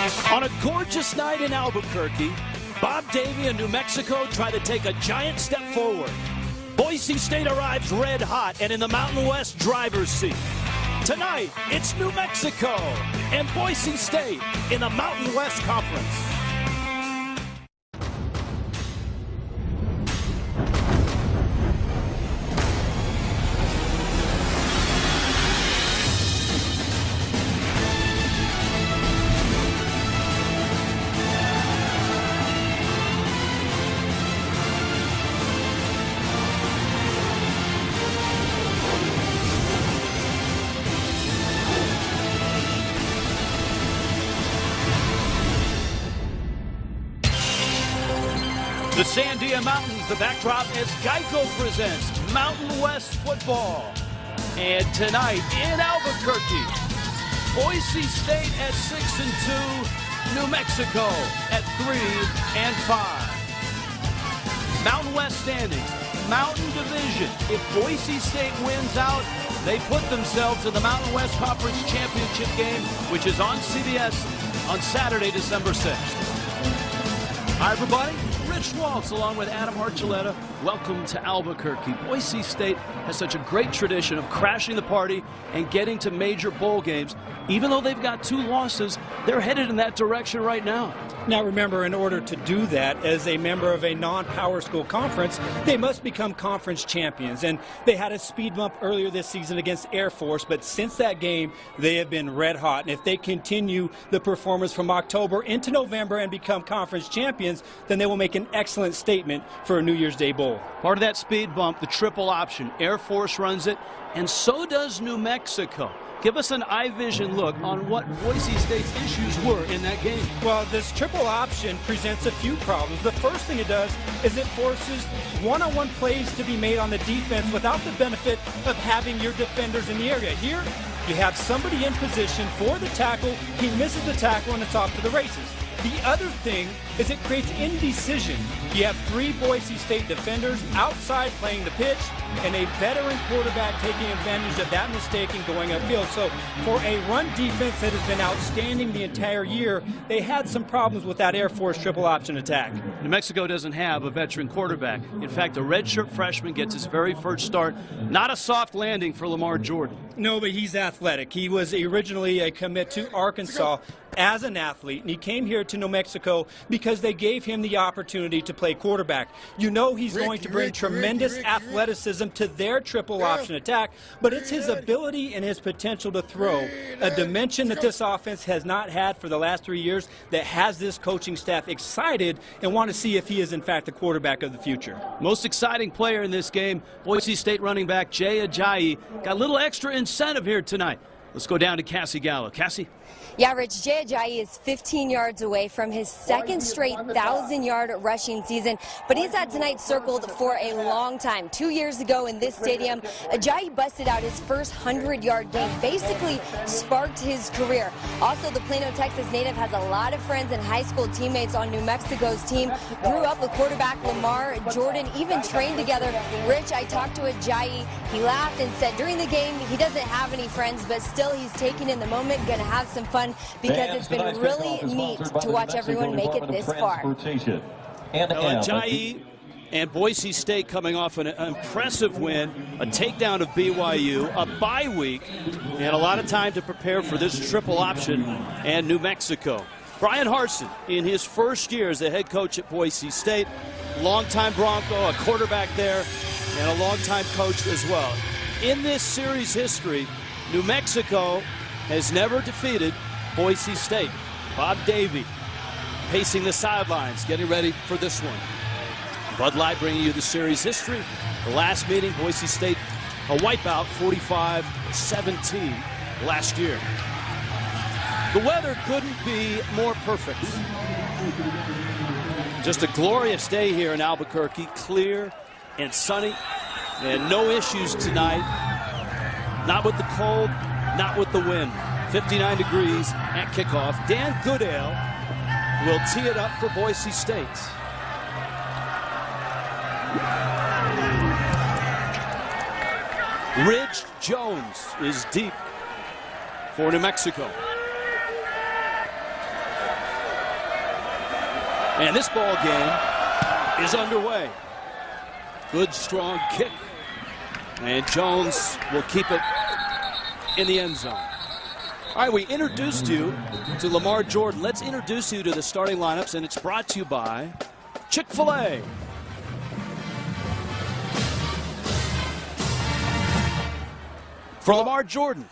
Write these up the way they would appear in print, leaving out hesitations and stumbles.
On a gorgeous night in Albuquerque, Bob Davie and New Mexico try to take a giant step forward. Boise State arrives red hot and in the Mountain West driver's seat. Tonight, it's New Mexico and Boise State in the Mountain West Conference. The Sandia Mountains, the backdrop as Geico presents Mountain West football. And tonight in Albuquerque, Boise State at 6-2, New Mexico at 3-5. Mountain West standings, Mountain Division. If Boise State wins out, they put themselves in the Mountain West Conference Championship game, which is on CBS on Saturday, December 6th. Hi, everybody. Rich Waltz along with Adam Archuleta. Welcome to Albuquerque. Boise State has such a great tradition of crashing the party and getting to major bowl games. Even though they've got 2 losses, they're headed in that direction right now. Now remember, in order to do that as a member of a non-power school conference, they must become conference champions. And they had a speed bump earlier this season against Air Force, but since that game, they have been red hot. And if they continue the performance from October into November and become conference champions, then they will make an excellent statement for a New Year's Day Bowl. Part of that speed bump, the triple option. Air Force runs it, and so does New Mexico. Give us an eye vision look on what Boise State's issues were in that game. Well, this triple option presents a few problems. The first thing it does is it forces one-on-one plays to be made on the defense without the benefit of having your defenders in the area. Here, you have somebody in position for the tackle. He misses the tackle, and it's off to the races. The other thing is it creates indecision. You have 3 Boise State defenders outside playing the pitch and a veteran quarterback taking advantage of that mistake and going upfield. So for a run defense that has been outstanding the entire year, they had some problems with that Air Force triple option attack. New Mexico doesn't have a veteran quarterback. In fact, a redshirt freshman gets his very first start. Not a soft landing for Lamar Jordan. No, but he's athletic. He was originally a commit to Arkansas as an athlete, and he came here to New Mexico because they gave him the opportunity to play quarterback. You know he's going to bring tremendous athleticism to their triple option attack, but it's his ability and his potential to throw, a dimension that this offense has not had for the last 3 years, that has this coaching staff excited and want to see if he is in fact the quarterback of the future. Most exciting player in this game, Boise State running back Jay Ajayi. Got a little extra incentive here tonight. Let's go down to Cassie Gallo. Cassie? Yeah, Rich, Jay Ajayi is 15 yards away from his 2nd straight 1,000-yard rushing season, but he's had tonight circled for a long time. 2 years ago in this stadium, Ajayi busted out his first 100-yard game, basically sparked his career. Also, the Plano, Texas native has a lot of friends and high school teammates on New Mexico's team. Grew up with quarterback Lamar Jordan, even trained together. Rich, I talked to Ajayi. He laughed and said during the game he doesn't have any friends, but still he's taking in the moment, going to have some fun because it's been really neat to watch everyone make it this far. Ajayi and Boise State coming off an impressive win, a takedown of BYU, a bye week, and a lot of time to prepare for this triple option and New Mexico. Brian Harsin, in his first year as the head coach at Boise State, longtime Bronco, a quarterback there, and a longtime coach as well. In this series history, New Mexico has never defeated Boise State. Bob Davie pacing the sidelines, getting ready for this one. Bud Light bringing you the series history. The last meeting, Boise State, a wipeout, 45-17 last year. The weather couldn't be more perfect. Just a glorious day here in Albuquerque, clear and sunny, and no issues tonight. Not with the cold, not with the wind. 59 degrees at kickoff. Dan Goodale will tee it up for Boise State. Ridge Jones is deep for New Mexico. And this ball game is underway. Good, strong kick. And Jones will keep it in the end zone. All right, we introduced you to Lamar Jordan. Let's introduce you to the starting lineups, and it's brought to you by Chick-fil-A. For Lamar Jordan,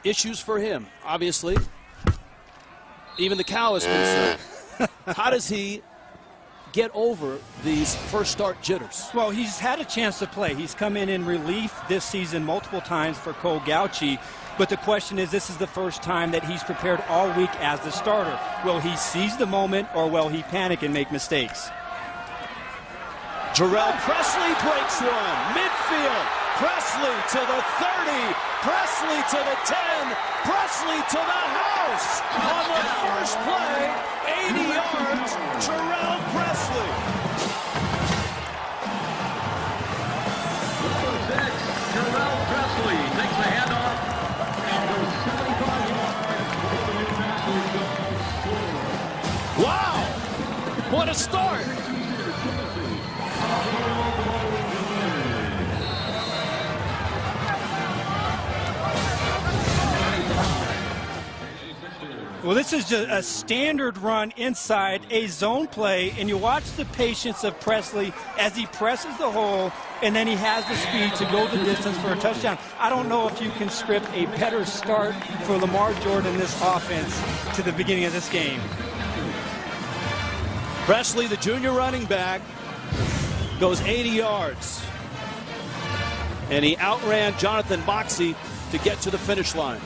issues for him, obviously. Even the cow is concerned. How does he get over these first start jitters? Well, he's had a chance to play. He's come in relief this season multiple times for Cole Gauchi. But the question is, this is the first time that he's prepared all week as the starter. Will he seize the moment, or will he panic and make mistakes? Jarrell Presley breaks one. Midfield. Presley to the 30. Presley to the 10. Presley to the house. On the first play, 80 yards, Jarrell Presley. Number 6, Jarrell Presley takes the handoff and goes 75 yards. Wow! What a start! Well, this is just a standard run inside a zone play, and you watch the patience of Presley as he presses the hole, and then he has the speed to go the distance for a touchdown. I don't know if you can script a better start for Lamar Jordan in this offense to the beginning of this game. Presley, the junior running back, goes 80 yards. And he outran Jonathan Moxey to get to the finish line.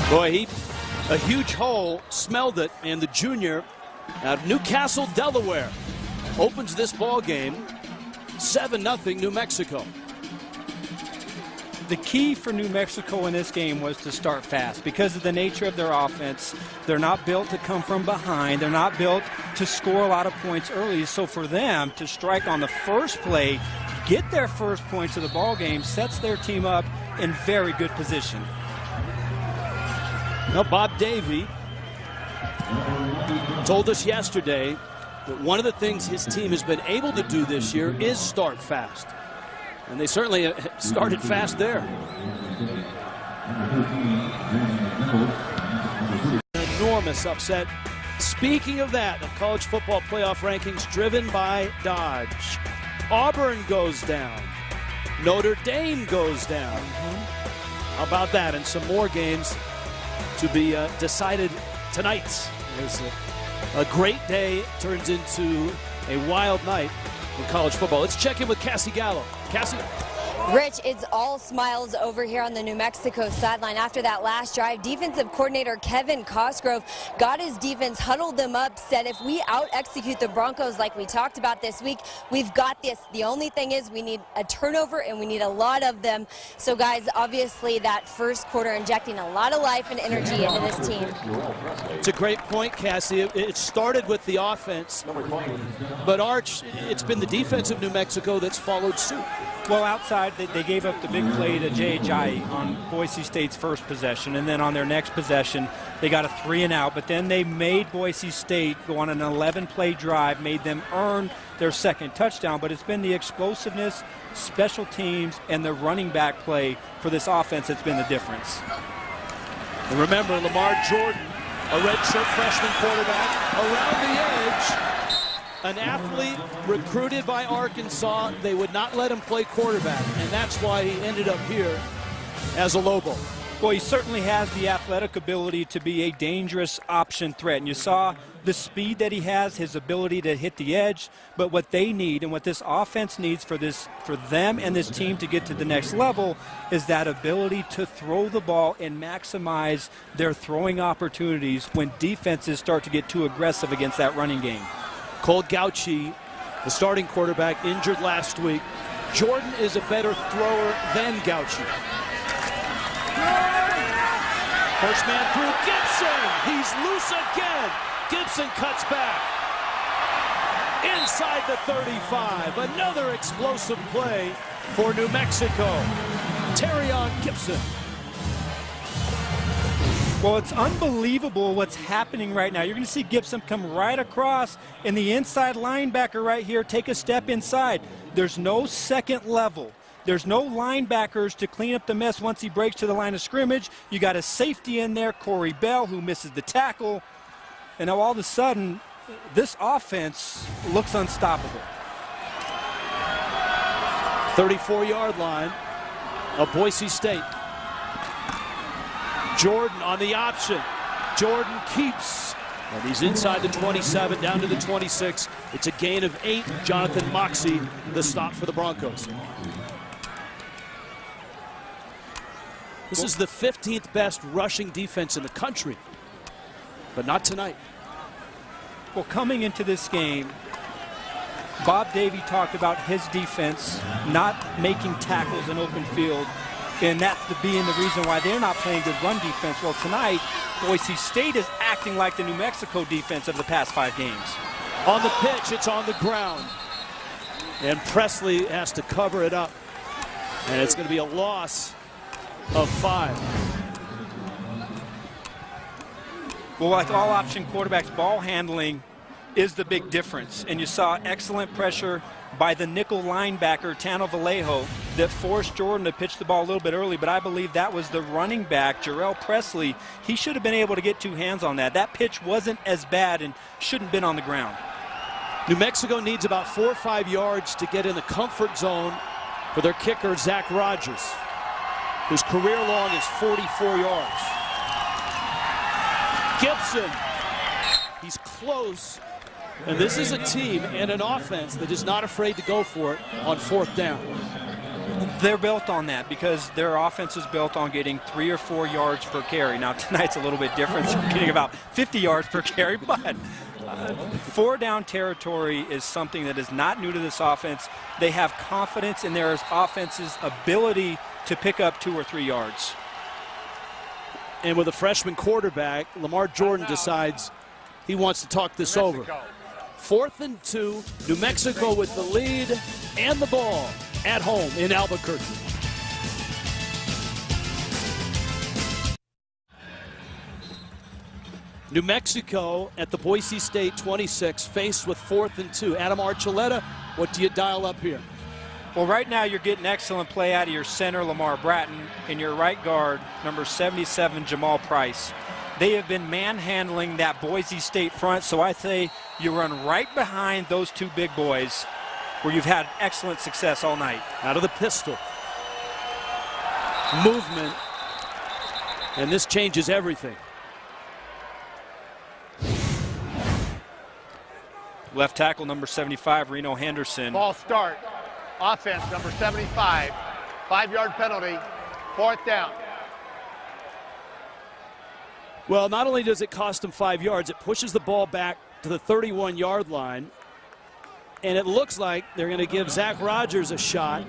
Boy, a huge hole, smelled it, and the junior out of Newcastle, Delaware, opens this ball game 7-0 New Mexico. The key for New Mexico in this game was to start fast because of the nature of their offense. They're not built to come from behind. They're not built to score a lot of points early. So for them to strike on the first play, get their first points of the ball game, sets their team up in very good position. Now, Bob Davie told us yesterday that one of the things his team has been able to do this year is start fast. And they certainly started fast there. Enormous upset. Speaking of that, the college football playoff rankings driven by Dodge. Auburn goes down. Notre Dame goes down. How about that? And some more games to be decided tonight. As a great day turns into a wild night in college football. Let's check in with Cassie Gallo. Cassie. Rich, it's all smiles over here on the New Mexico sideline. After that last drive, defensive coordinator Kevin Cosgrove got his defense, huddled them up, said if we out-execute the Broncos like we talked about this week, we've got this. The only thing is we need a turnover, and we need a lot of them. So, guys, obviously that first quarter injecting a lot of life and energy into this team. It's a great point, Cassie. It started with the offense, but Arch, it's been the defense of New Mexico that's followed suit. Well, outside, they gave up the big play to Jay Ajayi on Boise State's first possession, and then on their next possession, they got a 3-and-out, but then they made Boise State go on an 11-play drive, made them earn their second touchdown, but it's been the explosiveness, special teams, and the running back play for this offense that's been the difference. And remember, Lamar Jordan, a redshirt freshman quarterback, around the edge. An athlete recruited by Arkansas. They would not let him play quarterback, and that's why he ended up here as a Lobo. Well, he certainly has the athletic ability to be a dangerous option threat, and you saw the speed that he has, his ability to hit the edge, but what they need and what this offense needs for them and this team to get to the next level is that ability to throw the ball and maximize their throwing opportunities when defenses start to get too aggressive against that running game. Cole Gauchi, the starting quarterback, injured last week. Jordan is a better thrower than Gauchi. First man through, Gibson. He's loose again. Gibson cuts back. inside the 35. Another explosive play for New Mexico. Terrion Gibson. Well, it's unbelievable what's happening right now. You're going to see Gibson come right across, and the inside linebacker right here take a step inside. There's no second level. There's no linebackers to clean up the mess once he breaks to the line of scrimmage. You got a safety in there, Corey Bell, who misses the tackle. And now all of a sudden, this offense looks unstoppable. 34-yard line of Boise State. Jordan on the option. Jordan keeps, and he's inside the 27, down to the 26. It's a gain of 8. Jonathan Moxey, the stop for the Broncos. This is the 15th best rushing defense in the country, but not tonight. Well, coming into this game, Bob Davie talked about his defense not making tackles in open field, and that being the reason why they're not playing good run defense. Well, tonight, Boise State is acting like the New Mexico defense of the past 5 games. On the pitch, it's on the ground. And Presley has to cover it up. And it's going to be a loss of 5. Well, like all option quarterbacks, ball handling is the big difference. And you saw excellent pressure by the nickel linebacker, Tano Vallejo, that forced Jordan to pitch the ball a little bit early, but I believe that was the running back, Jarrell Presley. He should have been able to get 2 hands on that. That pitch wasn't as bad and shouldn't have been on the ground. New Mexico needs about 4 or 5 yards to get in the comfort zone for their kicker, Zach Rogers, whose career long is 44 yards. Gibson, he's close. And this is a team and an offense that is not afraid to go for it on 4th down. They're built on that because their offense is built on getting 3 or 4 yards per carry. Now, tonight's a little bit different. They're getting about 50 yards per carry, but 4-down territory is something that is not new to this offense. They have confidence in their offense's ability to pick up 2 or 3 yards. And with a freshman quarterback, Lamar Jordan decides he wants to talk this over. 4th and 2, New Mexico with the lead and the ball at home in Albuquerque. New Mexico at the Boise State 26, faced with 4th and 2. Adam Archuleta, what do you dial up here? Well, right now you're getting excellent play out of your center, Lamar Bratton, and your right guard, number 77, Jamal Price. They have been manhandling that Boise State front, so I say you run right behind those 2 big boys where you've had excellent success all night. Out of the pistol. Movement. And this changes everything. Left tackle, number 75, Reno Henderson. Ball start. Offense, number 75. 5-yard penalty. 4th down. Well, not only does it cost them 5 yards, it pushes the ball back to the 31-yard line. And it looks like they're going to give Zach Rogers a shot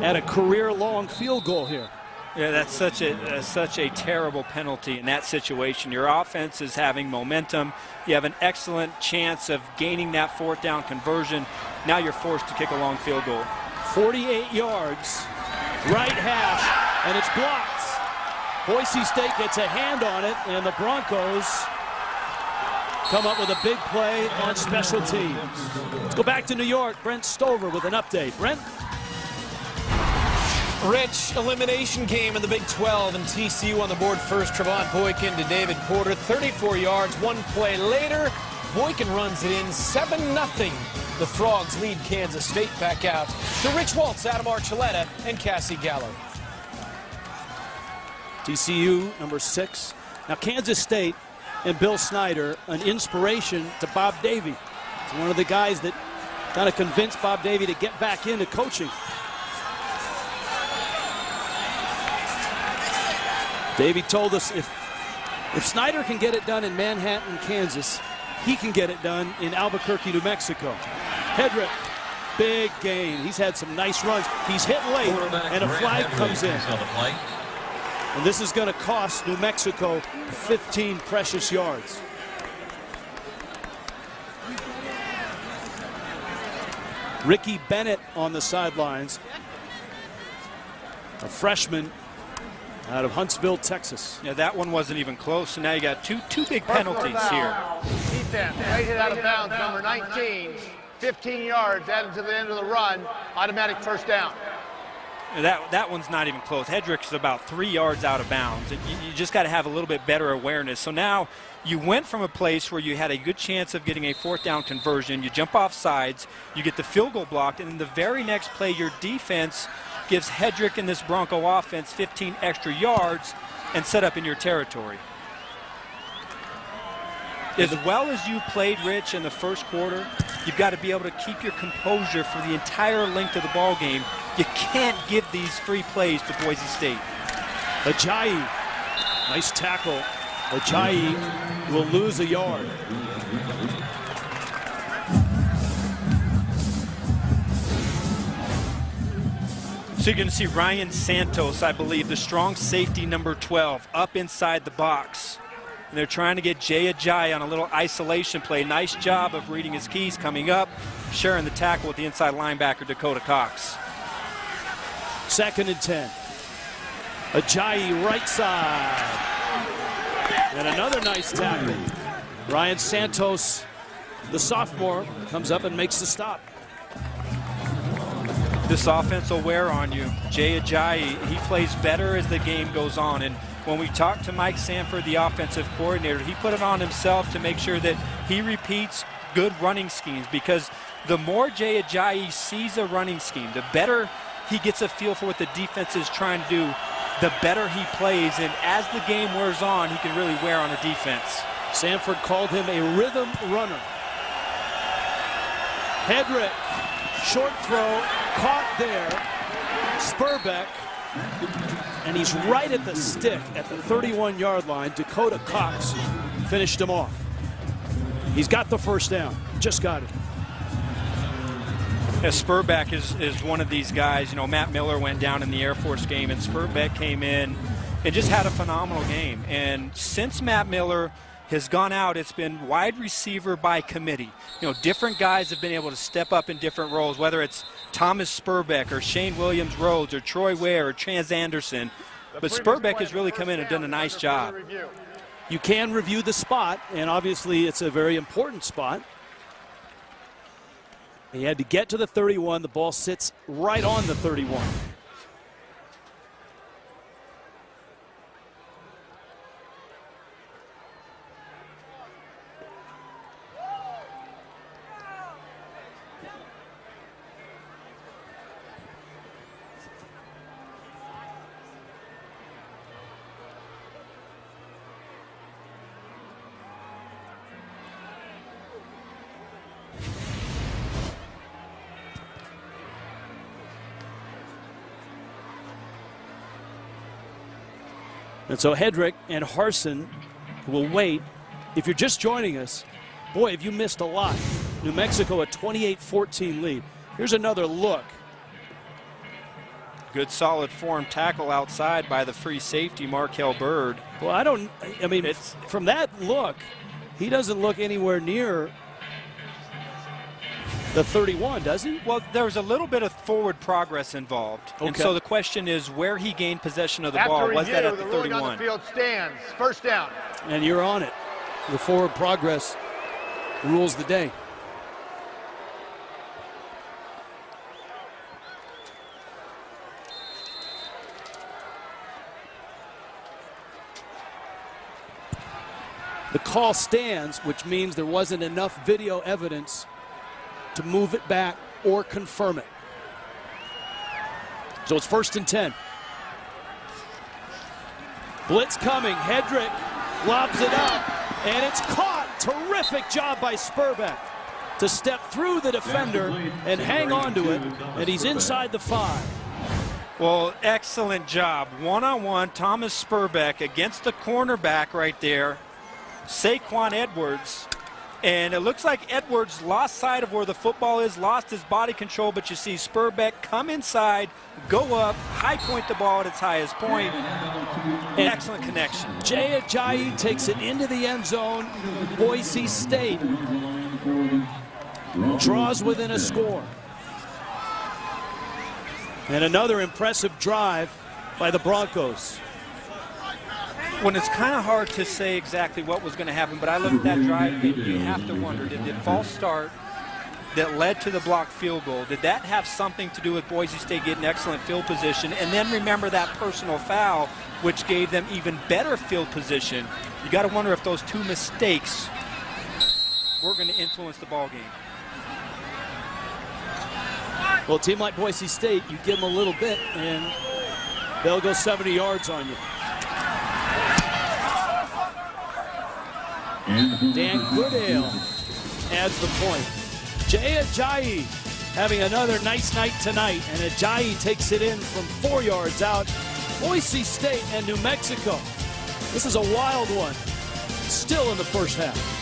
at a career-long field goal here. Yeah, that's such a terrible penalty in that situation. Your offense is having momentum. You have an excellent chance of gaining that 4th down conversion. Now you're forced to kick a long field goal. 48 yards, right hash, and it's blocked. Boise State gets a hand on it, and the Broncos come up with a big play on special teams. Let's go back to New York. Brent Stover with an update. Brent? Rich, elimination game in the Big 12, and TCU on the board first. Trevon Boykin to David Porter, 34 yards. 1 play later, Boykin runs it in, 7-0. The Frogs lead Kansas State back out to Rich Waltz, Adam Archuleta, and Cassie Gallo. TCU, number 6. Now, Kansas State and Bill Snyder, an inspiration to Bob Davie. He's one of the guys that kind of convinced Bob Davie to get back into coaching. Davie told us if Snyder can get it done in Manhattan, Kansas, he can get it done in Albuquerque, New Mexico. Hedrick, big gain. He's had some nice runs. He's hit late, and a flag comes in. And this is going to cost New Mexico 15 precious yards. Ricky Bennett on the sidelines, a freshman out of Huntsville, Texas. Yeah, that one wasn't even close. So now you got two big penalties here. Defense, late hit out of bounds, number 19. 15 yards added to the end of the run, automatic first down. That one's not even close. Hedrick's about 3 yards out of bounds. You just got to have a little bit better awareness. So now you went from a place where you had a good chance of getting a fourth down conversion. You jump off sides, you get the field goal blocked, and in the very next play, your defense gives Hedrick and this Bronco offense 15 extra yards and set up in your territory. As well as you played, Rich, in the first quarter, you've got to be able to keep your composure for the entire length of the ball game. You can't give these free plays to Boise State. Ajayi, nice tackle. Ajayi will lose a yard. So you're going to see Ryan Santos, I believe, the strong safety number 12, up inside the box. And they're trying to get Jay Ajayi on a little isolation play. Nice job of reading his keys coming up, sharing the tackle with the inside linebacker, Dakota Cox. 2nd and 10. Ajayi right side. And another nice tackle. Ryan Santos, the sophomore, comes up and makes the stop. This offense will wear on you. Jay Ajayi, he plays better as the game goes on. And when we talked to Mike Sanford, the offensive coordinator, he put it on himself to make sure that he repeats good running schemes, because the more Jay Ajayi sees a running scheme, the better he gets a feel for what the defense is trying to do, the better he plays. And as the game wears on, he can really wear on a defense. Sanford called him a rhythm runner. Hedrick, short throw, caught there. Spurbeck, and he's right at the stick at the 31-yard line. Dakota Cox finished him off. He's got the first down, just got it. Yeah, Spurbeck is one of these guys. You know, Matt Miller went down in the Air Force game, and Spurbeck came in and just had a phenomenal game. And since Matt Miller has gone out, it's been wide receiver by committee. You know, different guys have been able to step up in different roles, whether it's Thomas Spurbeck or Shane Williams-Rhodes or Troy Ware or Chance Anderson. But Spurbeck has really come in and done a nice job. You can review the spot, and obviously it's a very important spot. He had to get to the 31. The ball sits right on the 31. And so Hedrick and Harsin will wait. If you're just joining us, boy, have you missed a lot. New Mexico a 28-14 lead. Here's another look. Good solid form tackle outside by the free safety, Markel Bird. Well, I mean, from that look, he doesn't look anywhere near the 31, does he? Well, there was a little bit of forward progress involved. Okay. And so the question is where he gained possession of the ball. Was that at the 31? On the field stands. First down. And you're on it. The forward progress rules the day. The call stands, which means there wasn't enough video evidence to move it back or confirm it. So it's 1st and 10. Blitz coming. Hedrick lobs it up, and it's caught. Terrific job by Spurbeck to step through the defender and hang on to it, and he's inside the 5. Well, excellent job. One-on-one, Thomas Spurbeck against the cornerback right there, Saquon Edwards. And it looks like Edwards lost sight of where the football is, lost his body control, but you see Spurbeck come inside, go up, high point the ball at its highest point. And excellent connection. Jay Ajayi takes it into the end zone. Boise State draws within a score. And another impressive drive by the Broncos. When it's kind of hard to say exactly what was going to happen, but I look at that drive and you have to wonder, did the false start that led to the blocked field goal, did that have something to do with Boise State getting excellent field position? And then remember that personal foul, which gave them even better field position. You got to wonder if those two mistakes were going to influence the ball game. Well, a team like Boise State, you give them a little bit, and they'll go 70 yards on you. Dan Goodale adds the point. Jay Ajayi having another nice night tonight, and Ajayi takes it in from 4 yards out. Boise State and New Mexico. This is a wild one. Still in the first half.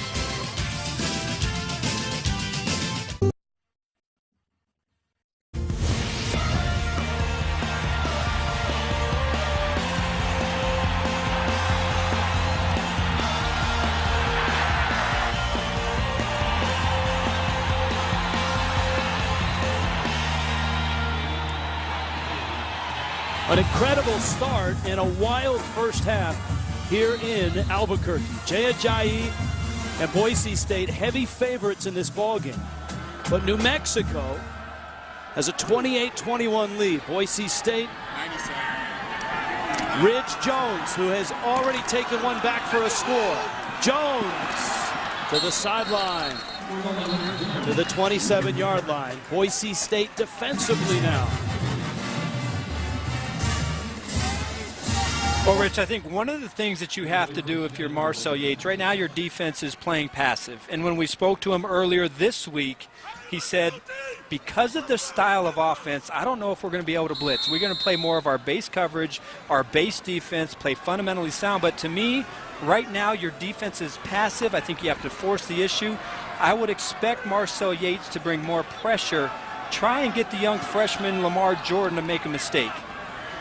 An incredible start and a wild first half here in Albuquerque. Jay Ajayi and Boise State heavy favorites in this ballgame. But New Mexico has a 28-21 lead. Boise State, Ridge Jones, who has already taken one back for a score. Jones to the sideline, to the 27-yard line. Boise State defensively now. Well, Rich, I think one of the things that you have to do if you're Marcel Yates, right now your defense is playing passive. And when we spoke to him earlier this week, he said, because of the style of offense, I don't know if we're going to be able to blitz. We're going to play more of our base coverage, our base defense, play fundamentally sound. But to me, right now your defense is passive. I think you have to force the issue. I would expect Marcel Yates to bring more pressure, try and get the young freshman Lamar Jordan to make a mistake.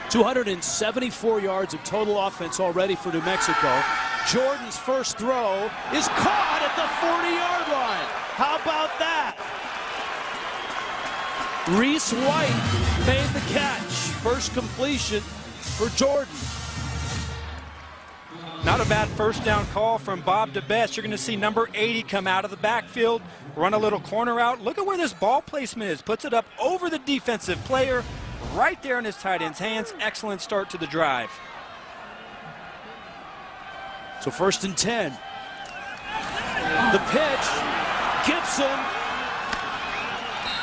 274 yards of total offense already for New Mexico. Jordan's first throw is caught at the 40-yard line. How about that? Reese White made the catch. First completion for Jordan. Not a bad first down call from Bob DeBest. You're going to see number 80 come out of the backfield, run a little corner out. Look at where this ball placement is. Puts it up over the defensive player, right there in his tight end's hands. Excellent start to the drive. So 1st and 10. The pitch, Gibson.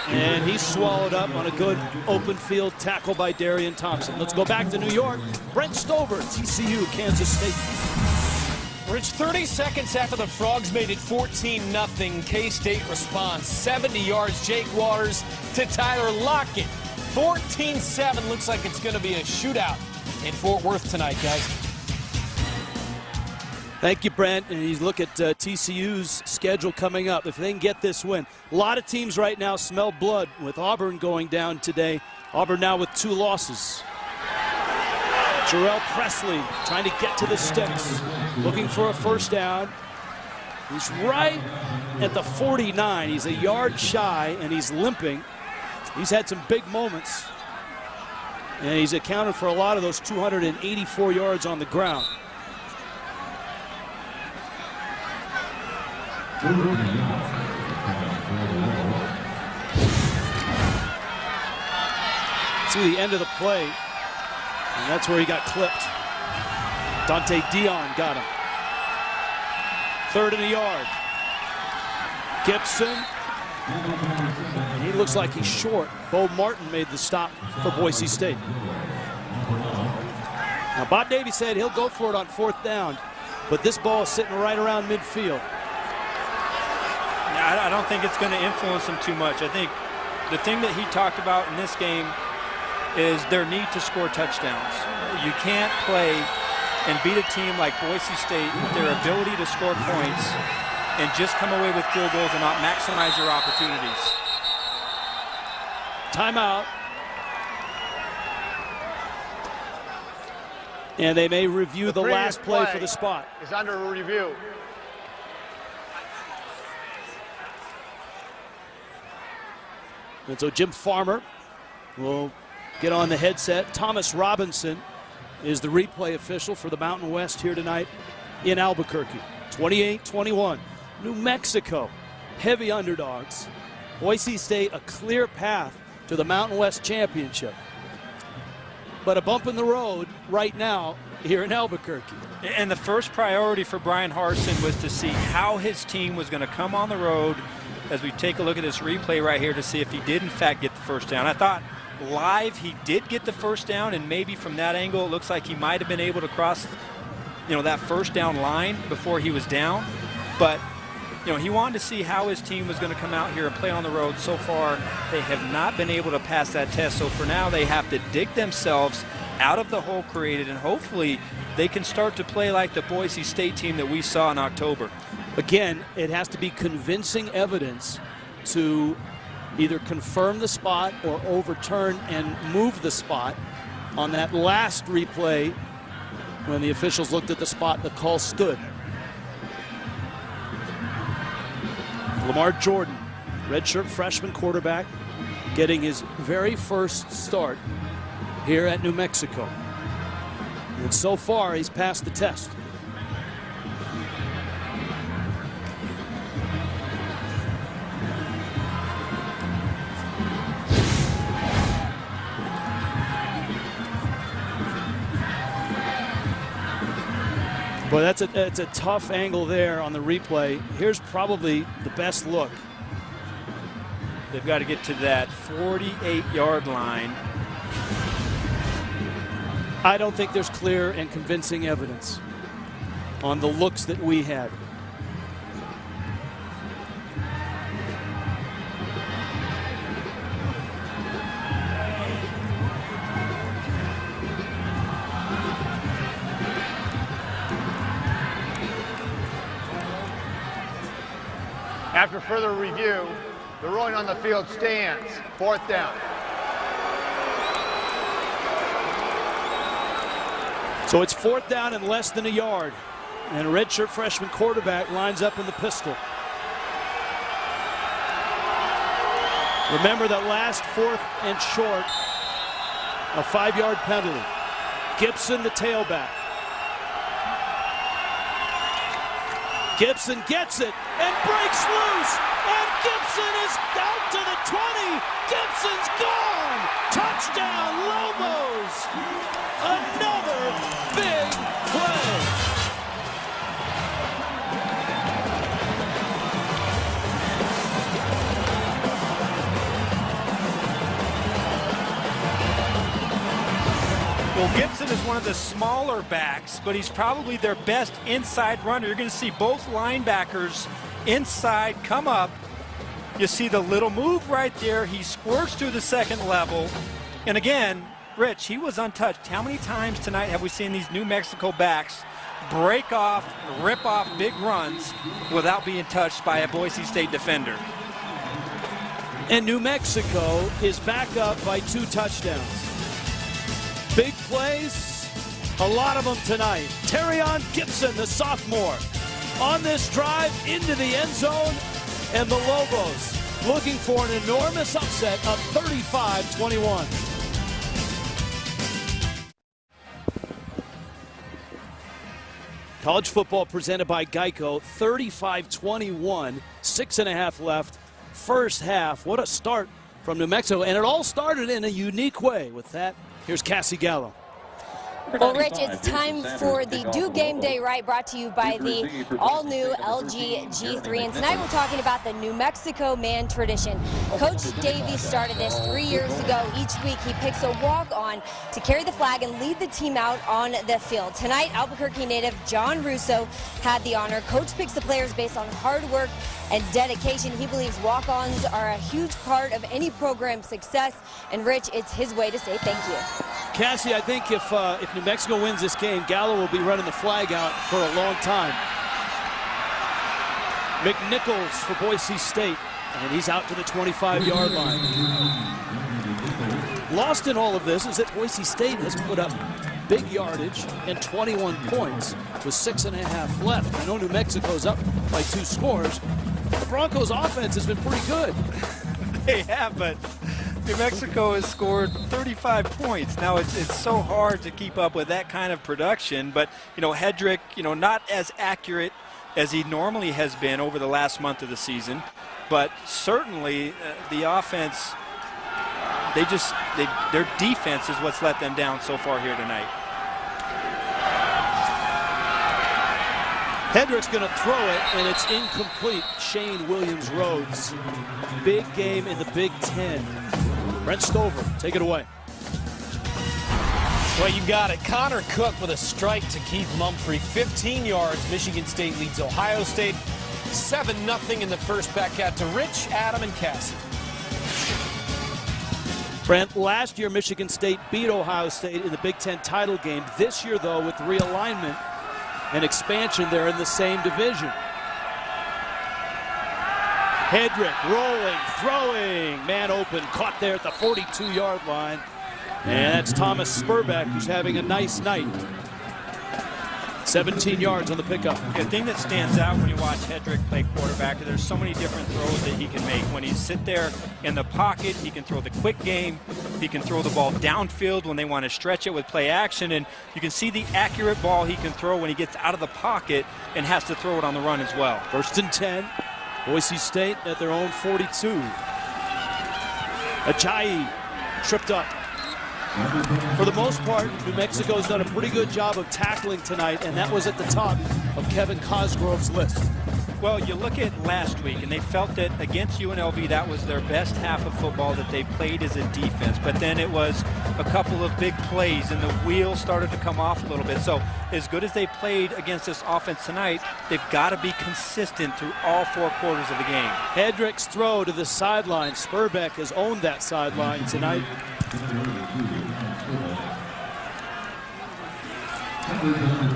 And he's swallowed up on a good open field tackle by Darian Thompson. Let's go back to New York. Brent Stover, TCU, Kansas State. Rich, 30 seconds after the Frogs made it 14-0, K-State responds. 70 yards, Jake Waters to Tyler Lockett. 14-7, looks like it's going to be a shootout in Fort Worth tonight, guys. Thank you, Brent. And you look at TCU's schedule coming up. If they can get this win, a lot of teams right now smell blood with Auburn going down today. Auburn now with 2 losses. Jarrell Presley trying to get to the sticks, looking for a first down. He's right at the 49. He's a yard shy, and he's limping. He's had some big moments, and he's accounted for a lot of those 284 yards on the ground. To the end of the play, and that's where he got clipped. Dante Dion got him. 3rd and a yard. Gibson. He looks like he's short. Bo Martin made the stop for Boise State. Now, Bob Davie said he'll go for it on 4th down, but this ball is sitting right around midfield. I don't think it's going to influence them too much. I think the thing that he talked about in this game is their need to score touchdowns. You can't play and beat a team like Boise State with their ability to score points and just come away with field goals and not maximize your opportunities. Timeout. And they may review the last play for the spot. Is under review. And so Jim Farmer will get on the headset. Thomas Robinson is the replay official for the Mountain West here tonight in Albuquerque. 28-21. New Mexico, heavy underdogs. Boise State, a clear path to the Mountain West Championship. But a bump in the road right now here in Albuquerque. And the first priority for Brian Harsin was to see how his team was going to come on the road as we take a look at this replay right here to see if he did in fact get the first down. I thought live he did get the first down, and maybe from that angle it looks like he might have been able to cross, that first down line before he was down. But he wanted to see how his team was going to come out here and play on the road. So far, they have not been able to pass that test. So for now, they have to dig themselves out of the hole created, and hopefully they can start to play like the Boise State team that we saw in October. Again, it has to be convincing evidence to either confirm the spot or overturn and move the spot. On that last replay, when the officials looked at the spot, the call stood. Lamar Jordan, redshirt freshman quarterback, getting his very first start here at New Mexico. And so far, he's passed the test. Boy, that's a tough angle there on the replay. Here's probably the best look. They've got to get to that 48-yard line. I don't think there's clear and convincing evidence on the looks that we had. After further review, the ruling on the field stands. 4th down. So it's 4th down and less than a yard. And a redshirt freshman quarterback lines up in the pistol. Remember that last 4th and short, a 5-yard penalty. Gibson, the tailback. Gibson gets it and breaks loose, and Gibson is out to the 20. Gibson's gone. Touchdown, Lobos. Another big play. Well, Gibson is one of the smaller backs, but he's probably their best inside runner. You're going to see both linebackers inside come up. You see the little move right there. He squirts to the second level. And again, Rich, he was untouched. How many times tonight have we seen these New Mexico backs break off, rip off big runs without being touched by a Boise State defender? And New Mexico is back up by 2 touchdowns. Big plays, a lot of them tonight. Terrion Gibson, the sophomore, on this drive into the end zone, and the Lobos looking for an enormous upset of 35-21. College football presented by Geico, 35-21, 6.5 left, first half. What a start from New Mexico, and it all started in a unique way. With that, here's Cassie Gallo. Well, Rich, it's time for the Do Game Day Right, brought to you by the all-new LG G3. And tonight we're talking about the New Mexico man tradition. Coach Davies started this 3 years ago. Each week he picks a walk-on to carry the flag and lead the team out on the field. Tonight, Albuquerque native John Russo had the honor. Coach picks the players based on hard work and dedication. He believes walk-ons are a huge part of any program's success. And Rich, it's his way to say thank you. Cassie, I think if New Mexico wins this game, Gallo will be running the flag out for a long time. McNichols for Boise State, and he's out to the 25-yard line. Lost in all of this is that Boise State has put up big yardage and 21 points with 6.5 left. I know New Mexico's up by 2 scores. The Broncos' offense has been pretty good. They have, but New Mexico has scored 35 points. Now it's so hard to keep up with that kind of production, but Hedrick, not as accurate as he normally has been over the last month of the season, but certainly the offense, their defense is what's let them down so far here tonight. Hedrick's going to throw it, and it's incomplete. Shane Williams-Rhodes. Big game in the Big Ten. Brent Stover, take it away. Well, you got it. Connor Cook with a strike to Keith Mumphrey. 15 yards. Michigan State leads Ohio State 7-0 in the first. Back out to Rich, Adam, and Cassie. Brent, last year Michigan State beat Ohio State in the Big Ten title game. This year, though, with realignment and expansion, they're in the same division. Hedrick rolling, throwing, man open, caught there at the 42-yard line. And that's Thomas Spurbeck, who's having a nice night. 17 yards on the pickup. The thing that stands out when you watch Hedrick play quarterback, there's so many different throws that he can make. When he's sit there in the pocket, he can throw the quick game. He can throw the ball downfield when they want to stretch it with play action. And you can see the accurate ball he can throw when he gets out of the pocket and has to throw it on the run as well. 1st and 10. Boise State at their own 42. Ajayi tripped up. For the most part, New Mexico's done a pretty good job of tackling tonight, and that was at the top of Kevin Cosgrove's list. Well, you look at last week, and they felt that against UNLV, that was their best half of football that they played as a defense. But then it was a couple of big plays, and the wheels started to come off a little bit. So as good as they played against this offense tonight, they've got to be consistent through all 4 quarters of the game. Hedrick's throw to the sideline. Spurbeck has owned that sideline tonight.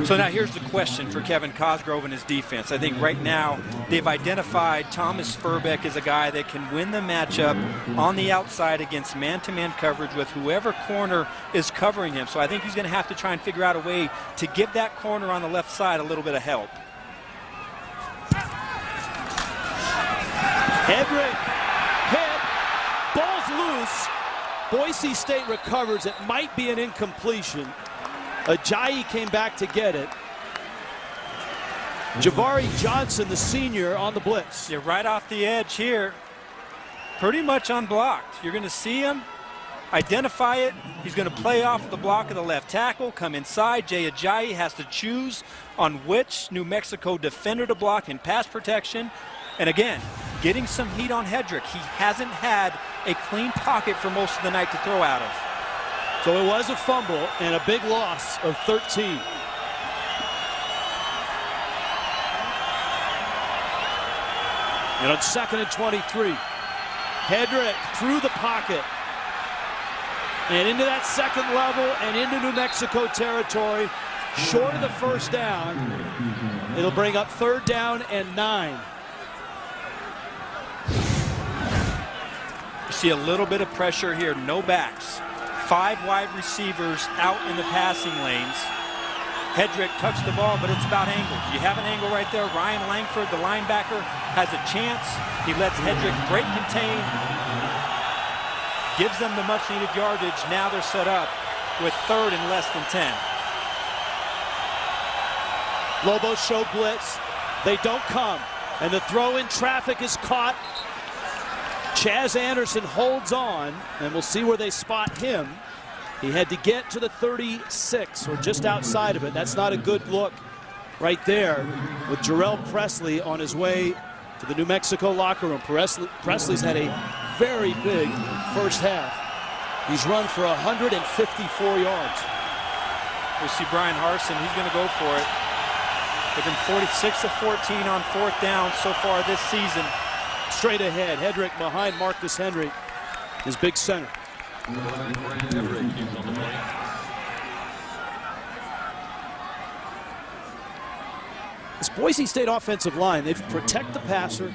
So now here's the question for Kevin Cosgrove and his defense. I think right now they've identified Thomas Spurbeck as a guy that can win the matchup on the outside against man-to-man coverage with whoever corner is covering him. So I think he's going to have to try and figure out a way to give that corner on the left side a little bit of help. Hedrick hit, ball's loose. Boise State recovers. It might be an incompletion. Ajayi came back to get it. Javari Johnson, the senior, on the blitz. You're right off the edge here. Pretty much unblocked. You're going to see him, identify it. He's going to play off the block of the left tackle, come inside. Jay Ajayi has to choose on which New Mexico defender to block in pass protection. And again, getting some heat on Hedrick. He hasn't had a clean pocket for most of the night to throw out of. So it was a fumble and a big loss of 13. And on 2nd and 23, Hedrick through the pocket and into that second level and into New Mexico territory, short of the first down. It'll bring up 3rd down and 9. You see a little bit of pressure here, no backs. 5 wide receivers out in the passing lanes. Hedrick touched the ball, but it's about angles. You have an angle right there. Ryan Langford, the linebacker, has a chance. He lets Hedrick break contain, gives them the much-needed yardage. Now they're set up with 3rd and less than 10. Lobos show blitz. They don't come. And the throw in traffic is caught. Chaz Anderson holds on, and we'll see where they spot him. He had to get to the 36, or just outside of it. That's not a good look right there with Jarrell Presley on his way to the New Mexico locker room. Presley's had a very big first half. He's run for 154 yards. We see Brian Harsin. He's going to go for it. They've been 46 of 14 on 4th down so far this season. Straight ahead, Hedrick behind Marcus Henry, his big center. This Boise State offensive line, they protect the passer.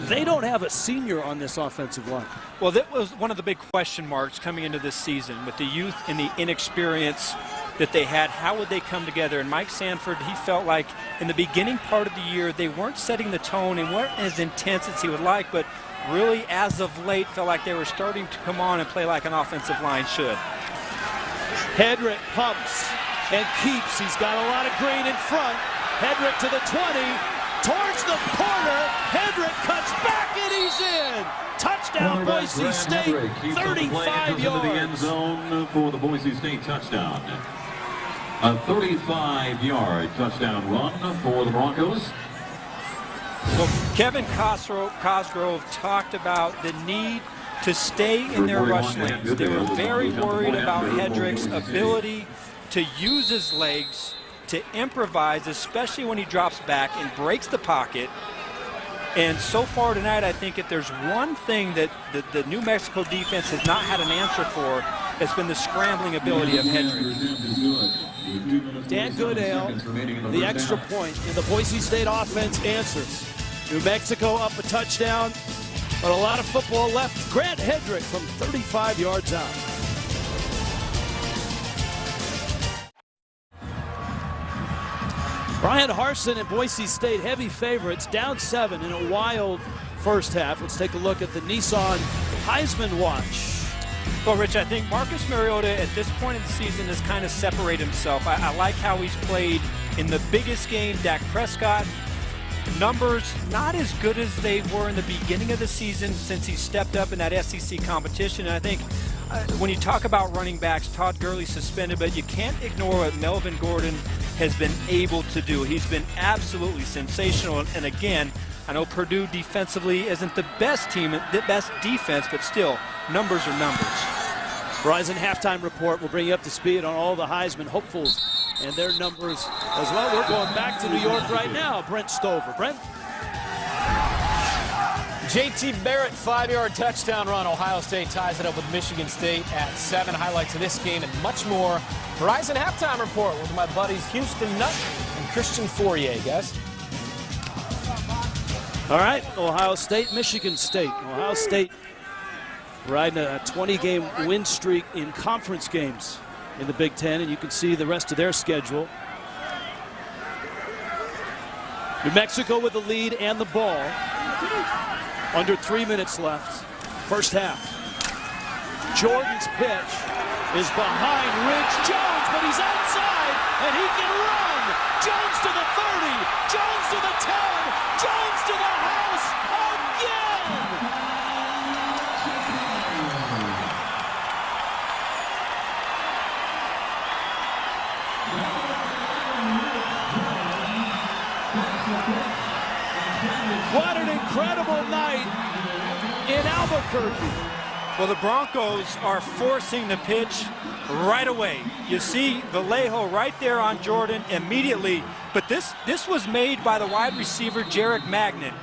They don't have a senior on this offensive line. Well, that was one of the big question marks coming into this season with the youth and the inexperience that they had, how would they come together? And Mike Sanford, he felt like in the beginning part of the year, they weren't setting the tone and weren't as intense as he would like, but really as of late felt like they were starting to come on and play like an offensive line should. Hedrick pumps and keeps. He's got a lot of green in front. Hedrick to the 20, towards the corner. Hedrick cuts back and he's in. Touchdown, Boise State, 35 yards. Into the end zone for the Boise State touchdown. A 35-yard touchdown run for the Broncos. Well, Kevin Cosgrove talked about the need to stay in their rush lanes. They were very worried about Hedrick's ability to use his legs, to improvise, especially when he drops back and breaks the pocket. And so far tonight, I think if there's one thing that the New Mexico defense has not had an answer for, it's been the scrambling ability of Hedrick. Dan Goodale, the extra point, and the Boise State offense answers. New Mexico up a touchdown, but a lot of football left. Grant Hedrick from 35 yards out. Brian Harsin and Boise State, heavy favorites, down 7 in a wild first half. Let's take a look at the Nissan Heisman watch. Well, Rich, I think Marcus Mariota at this point in the season has kind of separated himself. I like how he's played in the biggest game. Dak Prescott, numbers not as good as they were in the beginning of the season since he stepped up in that SEC competition. And I think when you talk about running backs, Todd Gurley suspended, but you can't ignore what Melvin Gordon has been able to do. He's been absolutely sensational. And again, I know Purdue defensively isn't the best team, the best defense, but still, numbers are numbers. Verizon halftime report will bring you up to speed on all the Heisman hopefuls and their numbers as well. We're going back to New York right now. Brent Stover. Brent? J.T. Barrett, 5-yard touchdown run. Ohio State ties it up with Michigan State at 7. Highlights of this game and much more. Verizon halftime report with my buddies Houston Nutt and Christian Fourier, guys. All right, Ohio State, Michigan State. Ohio State riding a 20-game win streak in conference games in the Big Ten, and you can see the rest of their schedule. New Mexico with the lead and the ball. Under 3 minutes left. First half. Jordan's pitch is behind Ridge Jones, but he's outside, and he can run. Jones to the 30, Jones to the 10, Jones to the house again. What an incredible night in Albuquerque. Well, the Broncos are forcing the pitch right away. You see Vallejo right there on Jordan immediately, but this was made by the wide receiver Jarek Magnin,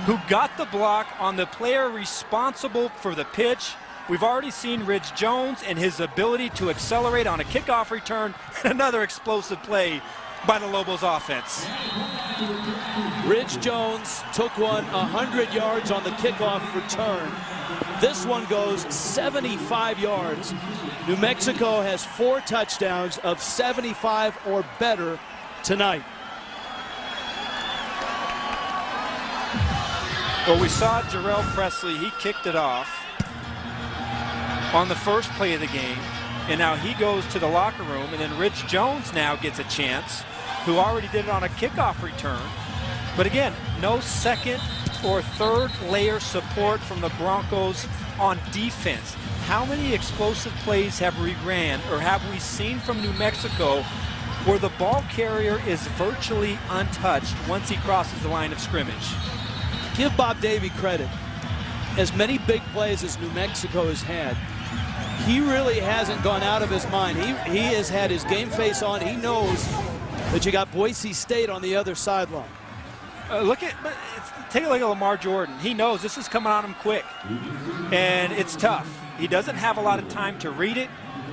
who got the block on the player responsible for the pitch. We've already seen Ridge Jones and his ability to accelerate on a kickoff return, and another explosive play by the Lobos offense. Ridge Jones took one 100 yards on the kickoff return. This one goes 75 yards. New Mexico has 4 touchdowns of 75 or better tonight. Well, we saw Jarrell Presley, he kicked it off on the first play of the game, and now he goes to the locker room, and then Ridge Jones now gets a chance, who already did it on a kickoff return. But again, no second or third layer support from the Broncos on defense. How many explosive plays have we ran or have we seen from New Mexico where the ball carrier is virtually untouched once he crosses the line of scrimmage? Give Bob Davie credit. As many big plays as New Mexico has had, he really hasn't gone out of his mind. He has had his game face on. He knows that you got Boise State on the other sideline. Take a look at Lamar Jordan. He knows this is coming on him quick, and it's tough. He doesn't have a lot of time to read it.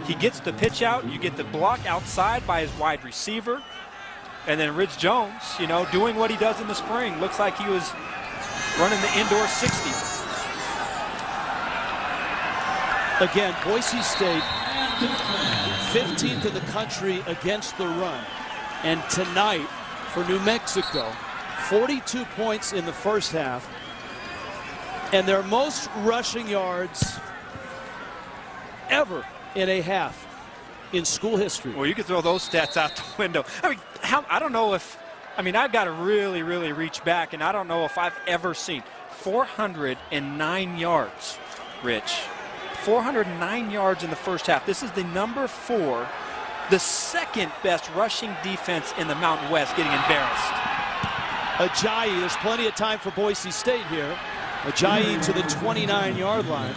He gets the pitch out. You get the block outside by his wide receiver, and then Ridge Jones, you know, doing what he does in the spring. Looks like he was running the indoor 60. Again, Boise State 15th in the country against the run. And tonight for New Mexico, 42 points in the first half, and their most rushing yards ever in a half in school history. Well, you could throw those stats out the window. I mean, I don't know if, I've got to really reach back, and I don't know if I've ever seen 409 yards, Rich. 409 yards in the first half. This is the number 4, the second best rushing defense in the Mountain West, getting embarrassed. Ajayi, there's plenty of time for Boise State here. Ajayi to the 29-yard line.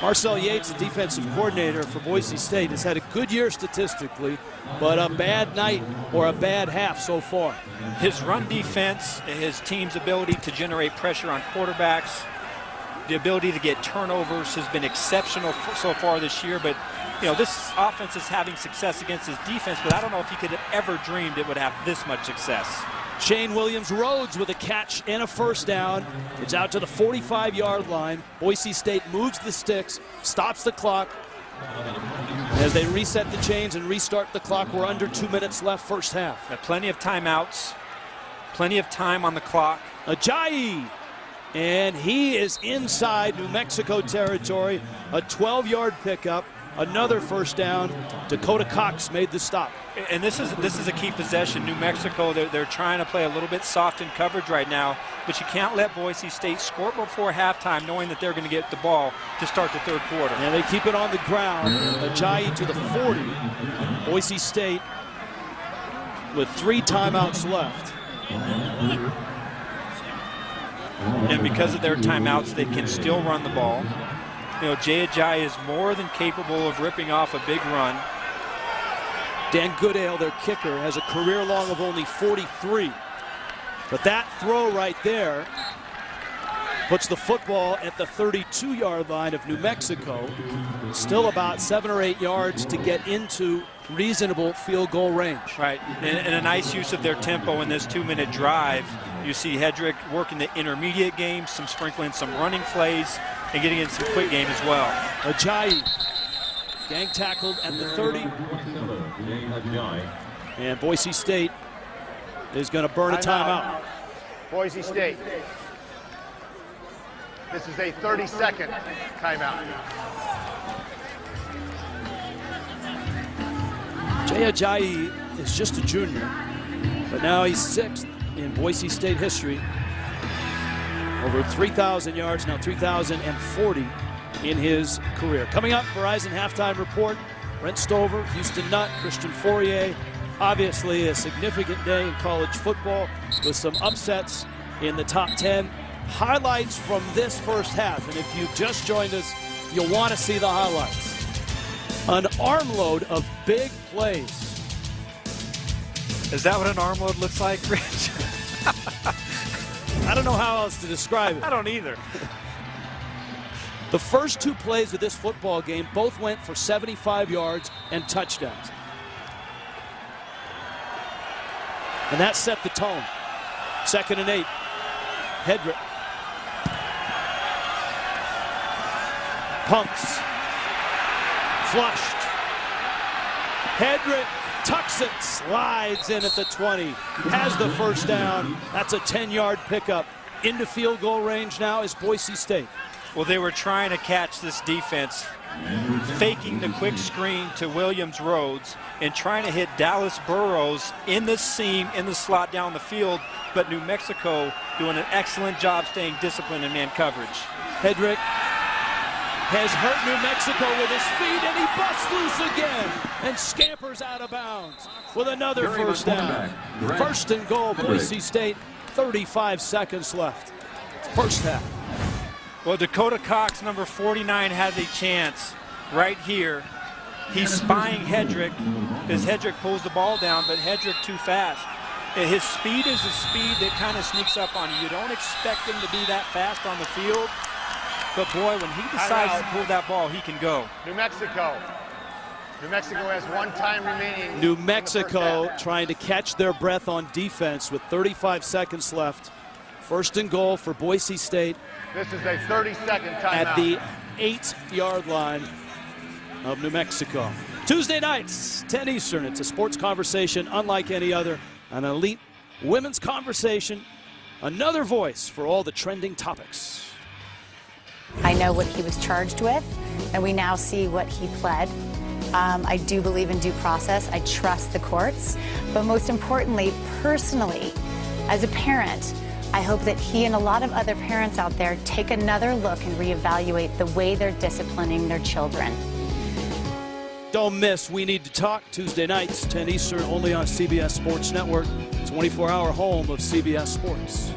Marcel Yates, the defensive coordinator for Boise State, has had a good year statistically, but a bad night or a bad half so far. His run defense, his team's ability to generate pressure on quarterbacks, the ability to get turnovers has been exceptional so far this year. But, you know, this offense is having success against his defense, but I don't know if he could have ever dreamed it would have this much success. Shane Williams-Rhodes with a catch and a first down. It's out to the 45-yard line. Boise State moves the sticks, stops the clock. As they reset the chains and restart the clock, we're under 2 minutes left first half. Plenty of timeouts, plenty of time on the clock. Ajayi, and he is inside New Mexico territory. A 12-yard pickup, another first down. Dakota Cox made the stop. And this is a key possession. New Mexico, they're trying to play a little bit soft in coverage right now, but you can't let Boise State score before halftime knowing that they're going to get the ball to start the third quarter. And they keep it on the ground. Ajayi to the 40. Boise State with 3 timeouts left. And because of their timeouts, they can still run the ball. You know, Jay Ajayi is more than capable of ripping off a big run. Dan Goodale, their kicker, has a career long of only 43. But that throw right there puts the football at the 32-yard line of New Mexico. Still about 7 or 8 yards to get into reasonable field goal range. Right, and a nice use of their tempo in this 2-minute drive. You see Hedrick working the intermediate game, some sprinkling some running plays, and getting in some quick game as well. Ajayi, gang tackled at the 30. And Boise State is going to burn a timeout. Boise State. This is a 30-second timeout. Jay Ajayi is just a junior, but now he's 6th in Boise State history. Over 3,000 yards, now 3,040 in his career. Coming up, Verizon Halftime Report. Brent Stover, Houston Nutt, Christian Fourier. Obviously a significant day in college football with some upsets in the top 10. Highlights from this first half, and if you've just joined us, you'll want to see the highlights. An armload of big plays. Is that what an armload looks like, Rich? I don't know how else to describe it. I don't either. The first 2 plays of this football game both went for 75 yards and touchdowns. And that set the tone. 2nd and 8. Hedrick. Pumps. Flushed. Hedrick tucks it, slides in at the 20. Has the first down. That's a 10-yard pickup. Into field goal range now is Boise State. Well, they were trying to catch this defense, faking the quick screen to Williams-Rhodes and trying to hit Dallas Burrows in the seam, in the slot down the field, but New Mexico doing an excellent job staying disciplined in man coverage. Hedrick has hurt New Mexico with his feet, and he busts loose again and scampers out of bounds with another first down. 1st and goal, Boise State, 35 seconds left. First half. Well, Dakota Cox, number 49, has a chance right here. He's spying Hedrick as Hedrick pulls the ball down, but Hedrick too fast. And his speed is a speed that kind of sneaks up on you. You don't expect him to be that fast on the field, but boy, when he decides to pull that ball, he can go. New Mexico. New Mexico has 1 time remaining. New Mexico trying to catch their breath on defense with 35 seconds left. 1st and goal for Boise State. This is a 30-second timeout. At the 8-yard line. of New Mexico. Tuesday nights, 10 Eastern. It's a sports conversation unlike any other. An elite women's conversation. Another voice for all the trending topics. I know what he was charged with, and we now see what he pled. I do believe in due process. I trust the courts. But most importantly, personally, as a parent, I hope that he and a lot of other parents out there take another look and reevaluate the way they're disciplining their children. Don't miss We Need to Talk, Tuesday nights, 10 Eastern, only on CBS Sports Network, 24-hour home of CBS Sports.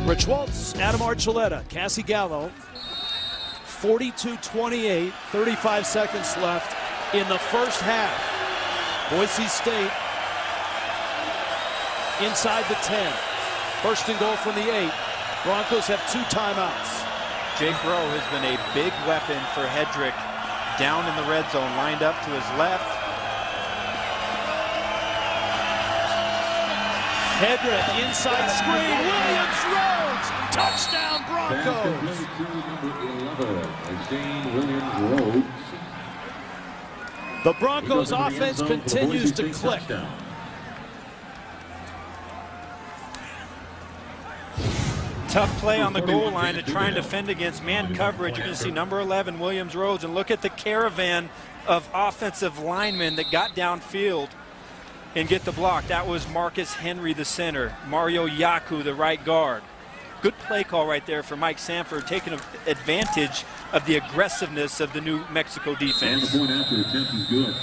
Rich Waltz, Adam Archuleta, Cassie Gallo, 42-28, 35 seconds left in the first half. Boise State inside the 10. First and goal from the 8. Broncos have 2 timeouts. Jake Rowe has been a big weapon for Hedrick. Down in the red zone, lined up to his left. Hedrick, inside screen, Williams Rhodes, touchdown Broncos. The Broncos offense continues to click. Tough play on the goal line to try and defend against man coverage. You're going to see number 11, Williams Rhodes, and look at the caravan of offensive linemen that got downfield and get the block. That was Marcus Henry, the center, Mario Yaku, the right guard. Good play call right there for Mike Sanford, taking advantage of the aggressiveness of the New Mexico defense. And the point after attempt is good.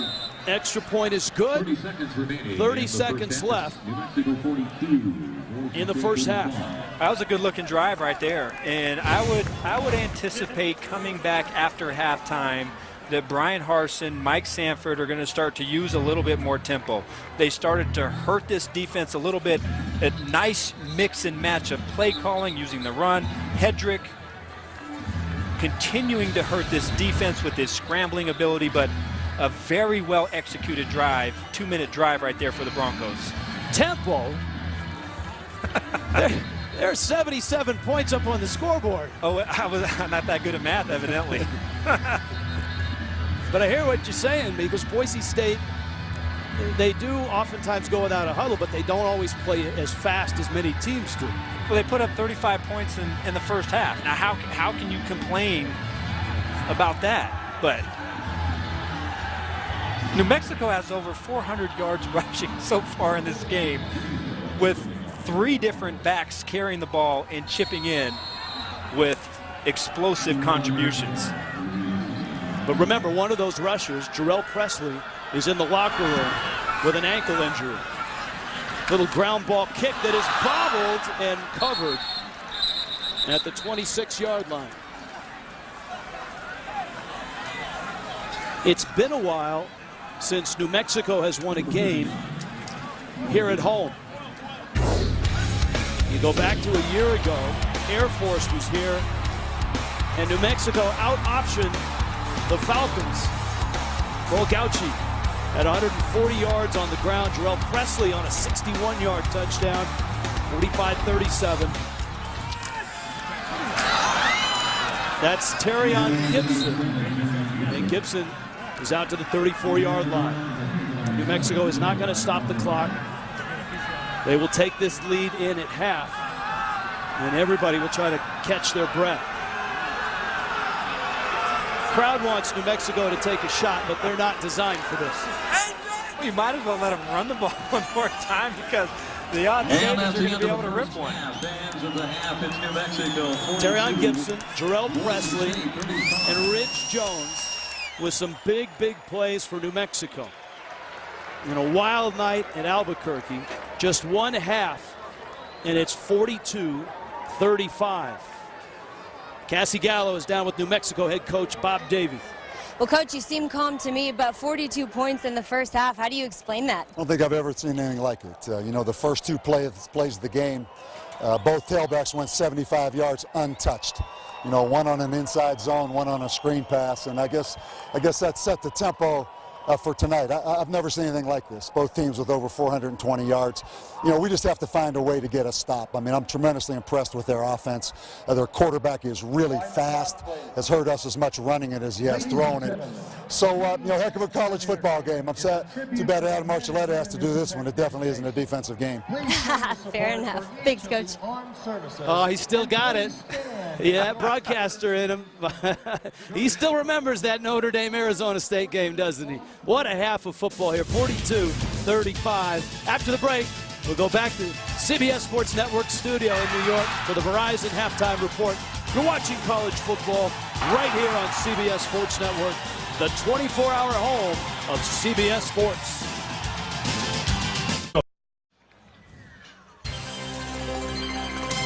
Extra point is good. 30 seconds remaining. 30 seconds left New Mexico 42. in the first half. That was a good-looking drive right there, and I would anticipate coming back after halftime that Brian Harsin, Mike Sanford are going to start to use a little bit more tempo. They started to hurt this defense a little bit. A nice mix and match of play calling, using the run. Hedrick continuing to hurt this defense with his scrambling ability, but a very well executed drive, 2-minute drive right there for the Broncos. Tempo. There's 77 points up on the scoreboard. Oh, I'm not that good at math, evidently. But I hear what you're saying, because Boise State, they do oftentimes go without a huddle, but they don't always play as fast as many teams do. Well, they put up 35 points in the first half. Now, how can you complain about that? But New Mexico has over 400 yards rushing so far in this game, with 3 different backs carrying the ball and chipping in with explosive contributions. But remember, one of those rushers, Jarrell Presley, is in the locker room with an ankle injury. Little ground ball kick that is bobbled and covered at the 26-yard line. It's been a while since New Mexico has won a game here at home. You go back to a year ago, Air Force was here, and New Mexico out-optioned the Falcons. Cole Gauchi at 140 yards on the ground. Jarrell Presley on a 61-yard touchdown, 45-37. That's Terrion Gibson. And Gibson is out to the 34-yard line. New Mexico is not going to stop the clock. They will take this lead in at half, and everybody will try to catch their breath. Crowd wants New Mexico to take a shot, but they're not designed for this. Well, you might as well let them run the ball one more time, because the odds are going to be able to rip one. Terrion Gibson, Jarrell Presley, and Ridge Jones with some big plays for New Mexico. In a wild night at Albuquerque, just one half, and it's 42-35. Cassie Gallo is down with New Mexico head coach Bob Davie. Well, Coach, you seem calm to me, but 42 points in the first half. How do you explain that? I don't think I've ever seen anything like it. You know, the first 2 plays of the game, both tailbacks went 75 yards untouched. You know, one on an inside zone, one on a screen pass, and I guess that set the tempo for tonight. I've never seen anything like this. Both teams with over 420 yards. You know, we just have to find a way to get a stop. I mean, I'm tremendously impressed with their offense. Their quarterback is really fast, has hurt us as much running it as he has throwing it. So, you know, heck of a college football game. I'm sad. Too bad Adam Archuleta has to do this one. It definitely isn't a defensive game. Fair enough. Thanks, Coach. Oh, he still got it. Yeah, broadcaster in him. He still remembers that Notre Dame-Arizona State game, doesn't he? What a half of football here, 42-35. After the break, we'll go back to CBS Sports Network studio in New York for the Verizon Halftime Report. You're watching college football right here on CBS Sports Network, the 24-hour home of CBS Sports.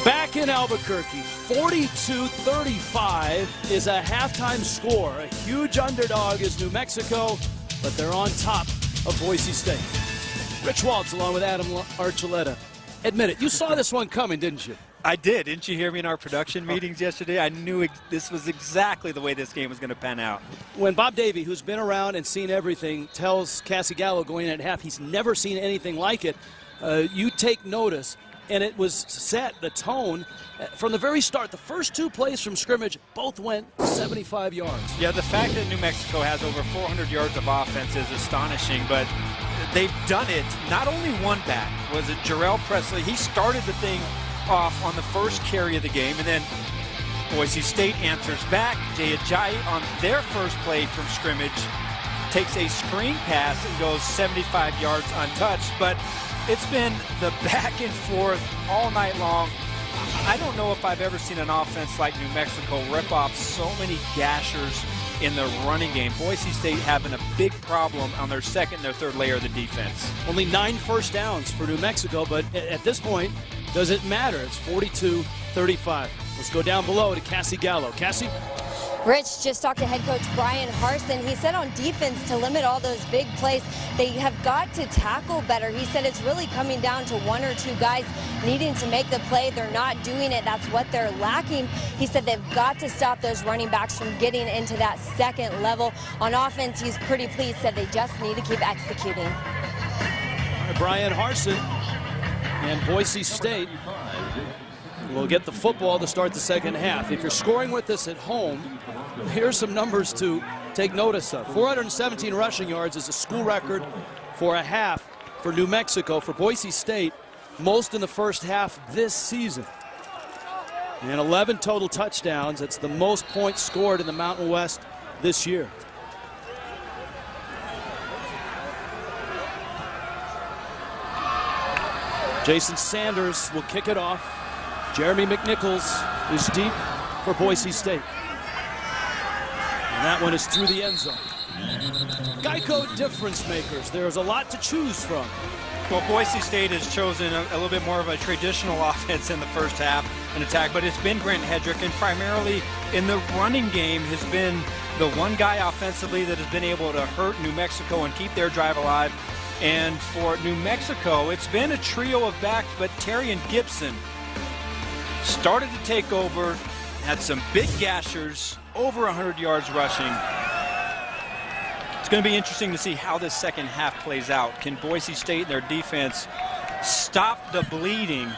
Back in Albuquerque, 42-35 is a halftime score. A huge underdog is New Mexico, but they're on top of Boise State. Rich Waltz along with Adam Archuleta. Admit it, you saw this one coming, didn't you? I did. Didn't you hear me in our production meetings yesterday? I knew this was exactly the way this game was going to pan out. When Bob Davie, who's been around and seen everything, tells Cassie Gallo going in at half he's never seen anything like it, you take notice. And it was set, the tone, from the very start. The first two plays from scrimmage both went 75 yards. Yeah, the fact that New Mexico has over 400 yards of offense is astonishing, but they've done it. Not only one back, was it Jarrell Presley? He started the thing off on the first carry of the game, and then Boise State answers back. Jay Ajayi on their first play from scrimmage takes a screen pass and goes 75 yards untouched, but it's been the back and forth all night long. I don't know if I've ever seen an offense like New Mexico rip off so many gashers in the running game. Boise State having a big problem on their second and their third layer of the defense. Only 9 first downs for New Mexico, but at this point, does it matter? It's 42-35. Let's go down below to Cassie Gallo. Cassie? Rich just talked to head coach Brian Harsin. He said on defense, to limit all those big plays, they have got to tackle better. He said it's really coming down to 1 or 2 guys needing to make the play. They're not doing it. That's what they're lacking. He said they've got to stop those running backs from getting into that second level. On offense, he's pretty pleased, said they just need to keep executing. All right, Brian Harsin and Boise State will get the football to start the second half. If you're scoring with us at home, here's some numbers to take notice of. 417 rushing yards is a school record for a half for New Mexico. For Boise State, most in the first half this season. And 11 total touchdowns. That's the most points scored in the Mountain West this year. Jason Sanders will kick it off. Jeremy McNichols is deep for Boise State. And that one is through the end zone. Geico difference makers. There's a lot to choose from. Well, Boise State has chosen a little bit more of a traditional offense in the first half, an attack, but it's been Grant Hedrick, and primarily in the running game has been the one guy offensively that has been able to hurt New Mexico and keep their drive alive. And for New Mexico, it's been a trio of backs, but Terry and Gibson started to take over, had some big gashers, over 100 yards rushing. It's going to be interesting to see how this second half plays out. Can Boise State and their defense stop the bleeding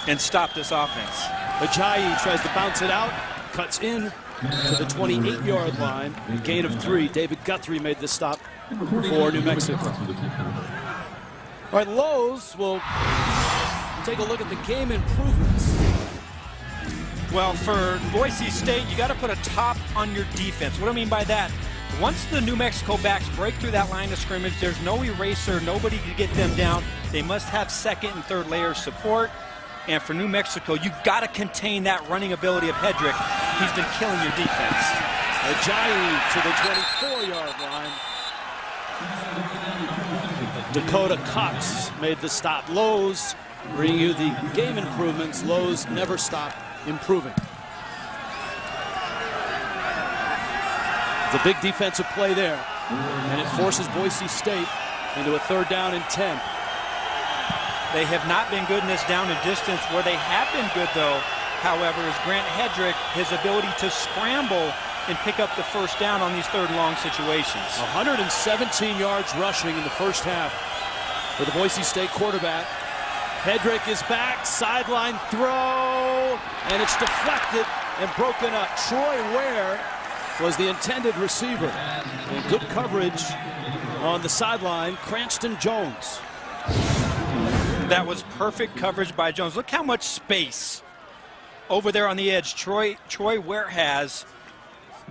and stop this offense? Ajayi tries to bounce it out, cuts in to the 28-yard line. Gain of 3. David Guthrie made the stop for New Mexico. All right, Lowe's will take a look at the game improvements. Well, for Boise State, you got to put a top on your defense. What do I mean by that? Once the New Mexico backs break through that line of scrimmage, there's no eraser, nobody to get them down. They must have second and third layer support. And for New Mexico, you've got to contain that running ability of Hedrick. He's been killing your defense. Ajayi to the 24-yard line. Dakota Cox made the stop. Lowe's bringing you the game improvements. Lowe's never stop improving. It's a big defensive play there, and it forces Boise State into a 3rd down and 10. They have not been good in this down and distance. Where they have been good, though, however, is Grant Hedrick, his ability to scramble and pick up the first down on these third and long situations. 117 yards rushing in the first half for the Boise State quarterback. Hedrick is back, sideline throw, and it's deflected and broken up. Troy Ware was the intended receiver. And good coverage on the sideline, Cranston Jones. That was perfect coverage by Jones. Look how much space over there on the edge Troy Ware has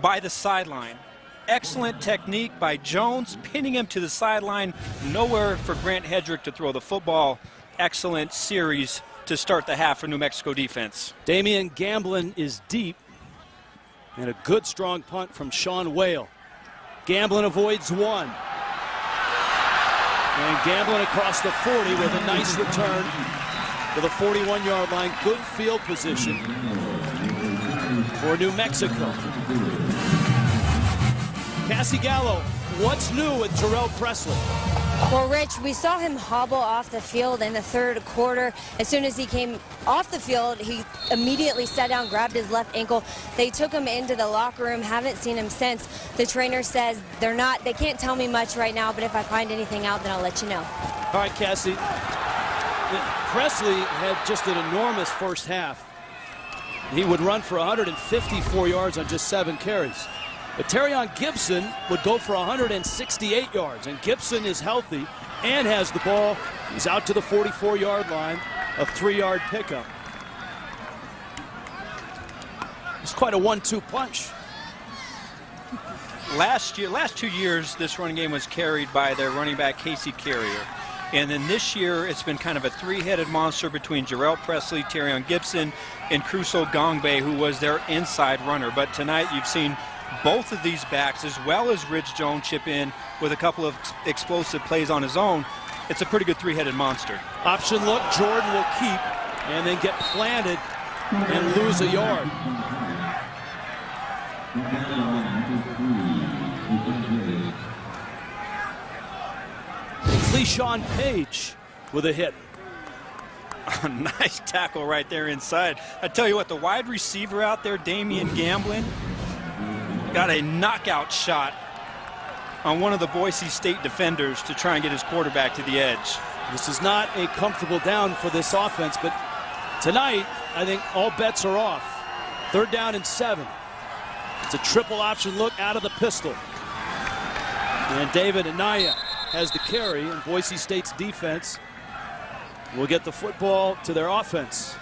by the sideline. Excellent technique by Jones, pinning him to the sideline. Nowhere for Grant Hedrick to throw the football. Excellent series to start the half for New Mexico defense. Damian Gamblin is deep. And a good strong punt from Sean Whale. Gamblin avoids one. And Gamblin across the 40 with a nice return to the 41-yard line. Good field position for New Mexico. Cassie Gallo, what's new with Terrell Presley? Well, Rich, we saw him hobble off the field in the third quarter. As soon as he came off the field, he immediately sat down, grabbed his left ankle. They took him into the locker room, haven't seen him since. The trainer says they can't tell me much right now, but if I find anything out, then I'll let you know. All right, Cassie. Presley had just an enormous first half. He would run for 154 yards on just 7 carries. But Terrion Gibson would go for 168 yards, and Gibson is healthy and has the ball. He's out to the 44-yard line, a 3-yard pickup. It's quite a 1-2 punch. Last 2 years, this running game was carried by their running back Casey Carrier. And then this year, it's been kind of a 3-headed monster between Jarrell Presley, Terrion Gibson, and Crusoe Gongbe, who was their inside runner. But tonight, you've seen both of these backs, as well as Ridge Jones, chip in with a couple of explosive plays on his own. It's a pretty good 3-headed monster. Option look, Jordan will keep and then get planted and lose a yard. Le'Shawn Page with a hit. A nice tackle right there inside. I tell you what, the wide receiver out there, Damian Gamblin, got a knockout shot on one of the Boise State defenders to try and get his quarterback to the edge. This is not a comfortable down for this offense, but tonight, I think all bets are off. 3rd down and 7. It's a triple option look out of the pistol. And David Anaya has the carry, and Boise State's defense will get the football to their offense.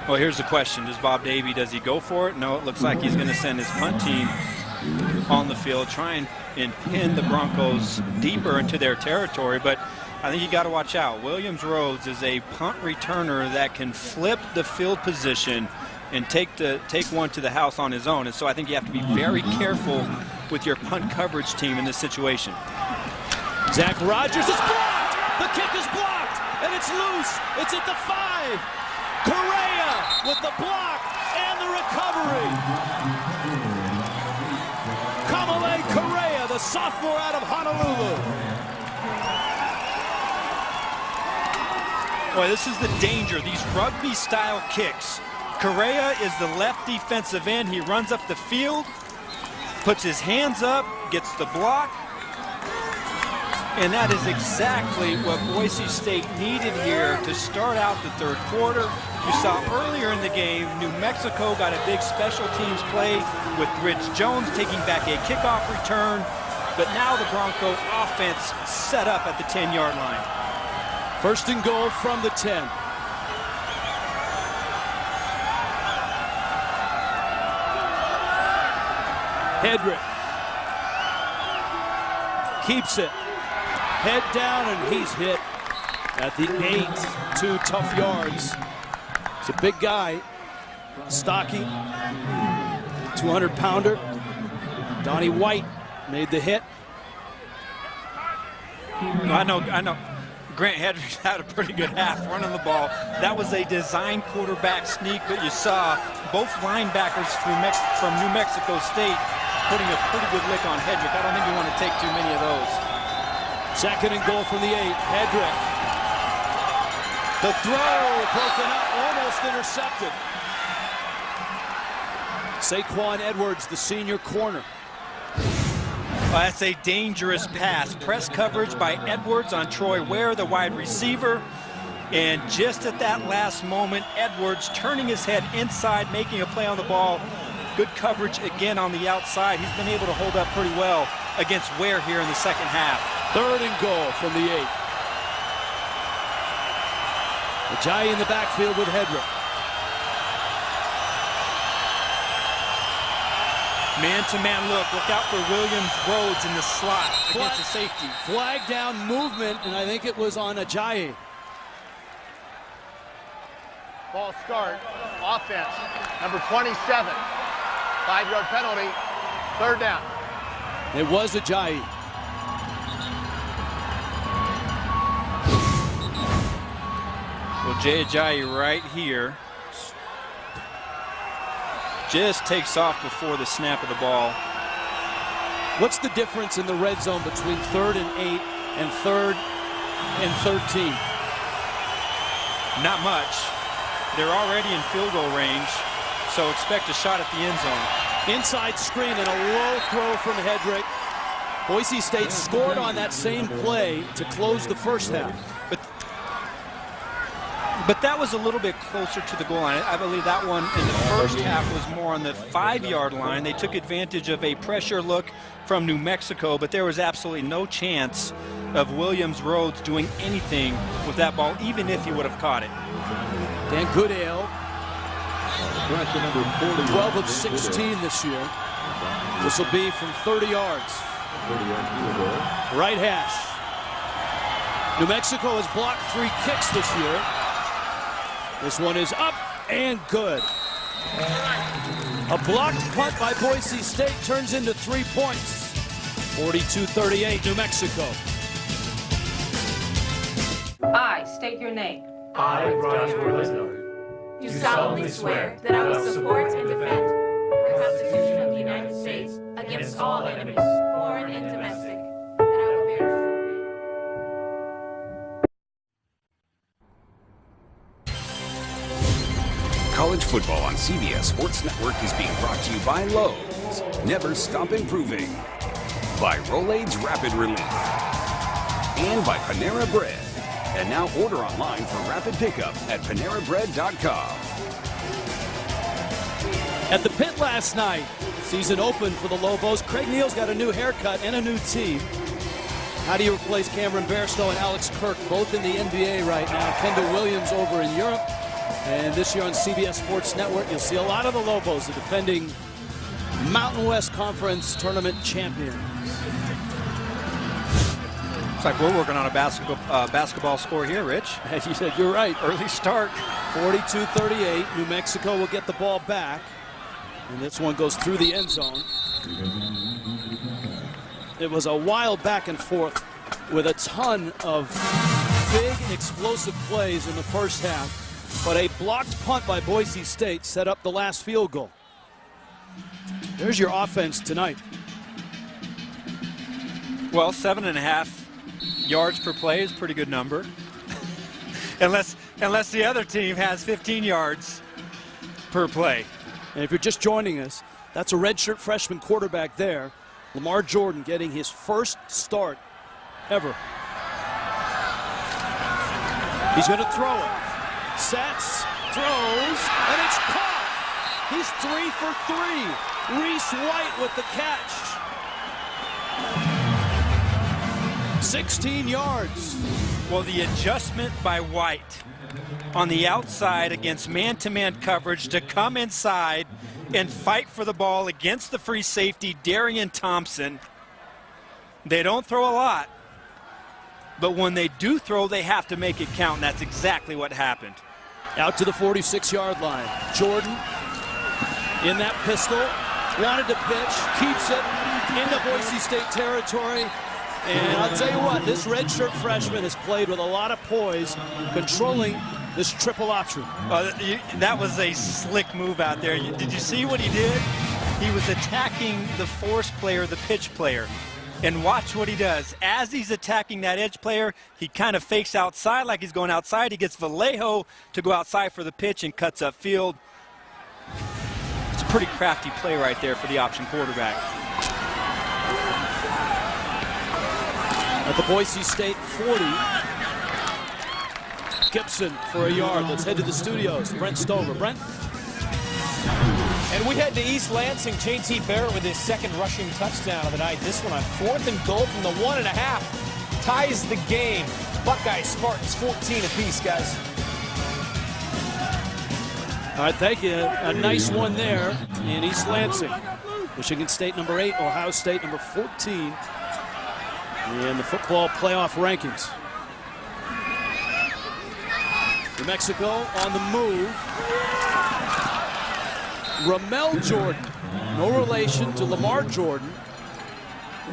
Well, here's the question. Does Bob Davie, does he go for it? No, it looks like he's going to send his punt team on the field, try and pin the Broncos deeper into their territory. But I think you got to watch out. Williams Rhodes is a punt returner that can flip the field position and take one to the house on his own. And so I think you have to be very careful with your punt coverage team in this situation. Zach Rogers is blocked. The kick is blocked, and it's loose. It's at the 5. Correa with the block and the recovery. Kamale Correa, the sophomore out of Honolulu. Boy, this is the danger, these rugby-style kicks. Correa is the left defensive end. He runs up the field, puts his hands up, gets the block. And that is exactly what Boise State needed here to start out the third quarter. You saw earlier in the game, New Mexico got a big special teams play with Ridge Jones taking back a kickoff return. But now the Bronco offense set up at the 10-yard line. 1st and goal from the 10. Hedrick keeps it. Head down, and he's hit at the 8. 2 tough yards. It's a big guy. Stocky. 200-pounder. Donnie White made the hit. I know. Grant Hedrick had a pretty good half running the ball. That was a design quarterback sneak, but you saw both linebackers from New Mexico State putting a pretty good lick on Hedrick. I don't think you want to take too many of those. 2nd and goal from the 8. Hedrick The throw broken up, almost intercepted. Saquon Edwards, the senior corner. Well, that's a dangerous pass. Press coverage by Edwards on Troy Ware, the wide receiver. And just at that last moment, Edwards turning his head inside, making a play on the ball. Good coverage again on the outside. He's been able to hold up pretty well against Ware here in the second half. 3rd and goal from the 8. Ajayi in the backfield with Hedrick. Man-to-man look. Look out for Williams Rhodes in the slot against the safety. Flag down movement, and I think it was on Ajayi. Ball start, offense, number 27. 5-yard penalty, 3rd down. It was Ajayi. Well, Jay Ajayi right here just takes off before the snap of the ball. What's the difference in the red zone between 3rd and 8 and 3rd and 13? Not much. They're already in field goal range, so expect a shot at the end zone. Inside screen and a low throw from Hedrick. Boise State scored on that same play to close the first half. But that was a little bit closer to the goal line. I believe that one in the first half was more on the 5-yard line. They took advantage of a pressure look from New Mexico, but there was absolutely no chance of Williams Rhodes doing anything with that ball, even if he would have caught it. Dan Goodale, 12 of 16 this year. This will be from 30 yards. Right hash. New Mexico has blocked 3 kicks this year. This one is up and good. A blocked punt by Boise State turns into 3 points. 42-38, New Mexico. I state your name. I, Brian Orlando, Do solemnly swear that I will support and defend the Constitution of the United States against all enemies, foreign and domestic, that I will bear true faith. College football on CBS Sports Network is being brought to you by Lowe's. Never stop improving. By Rolaids Rapid Relief. And by Panera Bread. And now order online for rapid pickup at PaneraBread.com. At the pit last night, season opened for the Lobos. Craig Neal's got a new haircut and a new team. How do you replace Cameron Bairstow and Alex Kirk, both in the NBA right now? Kendall Williams over in Europe. And this year on CBS Sports Network, you'll see a lot of the Lobos, the defending Mountain West Conference tournament champions. Looks like we're working on a basketball score here, Rich. As you said, you're right. Early start. 42-38. New Mexico will get the ball back. And this one goes through the end zone. It was a wild back and forth with a ton of big explosive plays in the first half. But a blocked punt by Boise State set up the last field goal. There's your offense tonight. Well, 7.5 yards per play is a pretty good number. unless the other team has 15 yards per play. And if you're just joining us, that's a redshirt freshman quarterback there. Lamar Jordan getting his first start ever. He's going to throw it. Sets, throws, and it's caught. He's 3 for 3. Reese White with the catch. 16 yards. Well, the adjustment by White on the outside against man-to-man coverage to come inside and fight for the ball against the free safety, Darian Thompson. They don't throw a lot, but when they do throw, they have to make it count, and that's exactly what happened. Out to the 46-yard line. Jordan in that pistol, wanted to pitch, keeps it into Boise State territory. And I'll tell you what, this redshirt freshman has played with a lot of poise, controlling this triple option. That was a slick move out there. Did you see what he did? He was attacking the force player, the pitch player. And watch what he does. As he's attacking that edge player, he kind of fakes outside like he's going outside. He gets Vallejo to go outside for the pitch and cuts upfield. It's a pretty crafty play right there for the option quarterback. At the Boise State 40. Gibson for a yard. Let's head to the studios. Brent Stover. Brent? And we head to East Lansing. J.T. Barrett with his second rushing touchdown of the night. This one on 4th and goal from the 1.5. Ties the game. Buckeye Spartans 14 apiece, guys. All right, thank you. A nice one there in East Lansing. Michigan State number 8, Ohio State number 14 in the football playoff rankings. New Mexico on the move. Ramel Jordan, no relation to Lamar Jordan.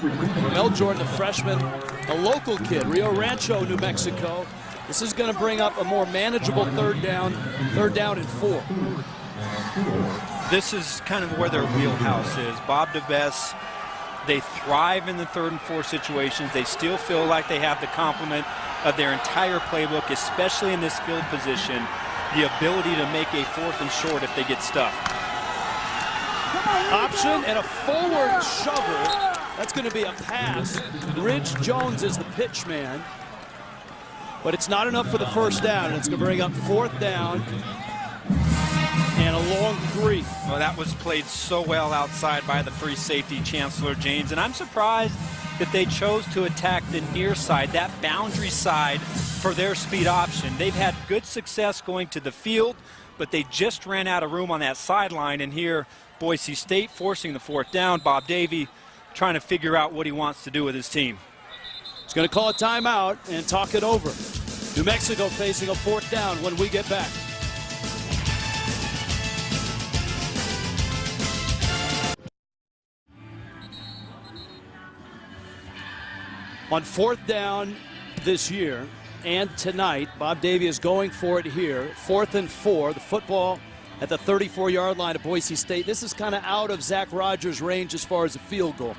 Ramel Jordan, a freshman, a local kid, Rio Rancho, New Mexico. This is going to bring up a more manageable third down and 4. This is kind of where their wheelhouse is. Bob DeBess, they thrive in the 3rd and 4 situations. They still feel like they have the complement of their entire playbook, especially in this field position, the ability to make a 4th and short if they get stuffed. Option and a forward shovel. That's going to be a pass. Ridge Jones is the pitch man. But it's not enough for the first down. It's going to bring up 4th down and a long 3. Well, that was played so well outside by the free safety, Chancellor James. And I'm surprised that they chose to attack the near side, that boundary side, for their speed option. They've had good success going to the field, but they just ran out of room on that sideline. And here, Boise State forcing the 4th down. Bob Davie trying to figure out what he wants to do with his team. He's going to call a timeout and talk it over. New Mexico facing a 4th down when we get back. On 4th down this year and tonight, Bob Davie is going for it here. 4th and 4, the football at the 34-yard line of Boise State. This is kind of out of Zach Rogers' range as far as a field goal.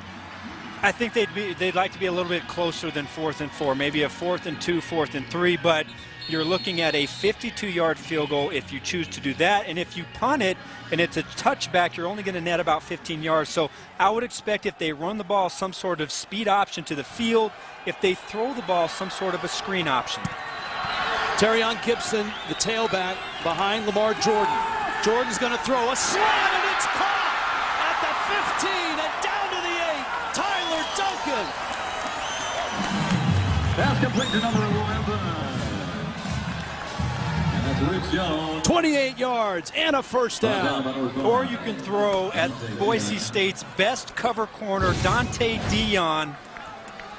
I think they'd like to be a little bit closer than 4th and 4, maybe a 4th and 2, 4th and 3, but you're looking at a 52-yard field goal if you choose to do that. And if you punt it and it's a touchback, you're only going to net about 15 yards. So I would expect if they run the ball, some sort of speed option to the field. If they throw the ball, some sort of a screen option. Terrion Gibson, the tailback, behind Lamar Jordan. Jordan's going to throw a slant, and it's caught at the 15 and down to the 8. Tyler Duncan. Pass complete to number 11. And that's Rich Jones. 28 yards and a first down. Or you can throw at Boise State's best cover corner, Dante Dion.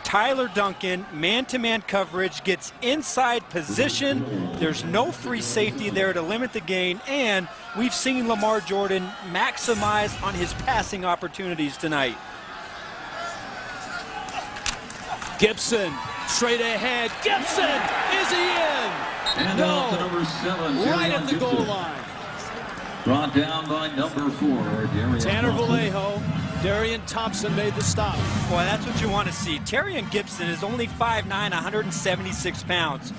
Tyler Duncan, man-to-man coverage, gets inside position. There's no free safety there to limit the gain, and we've seen Lamar Jordan maximize on his passing opportunities tonight. Gibson, straight ahead. Gibson, is he in? And no, to number 7, right at the goal line. Brought down by number 4, Tanner Vallejo. Darian Thompson made the stop. Boy, that's what you want to see. Terrion Gibson is only 5'9", 176 pounds.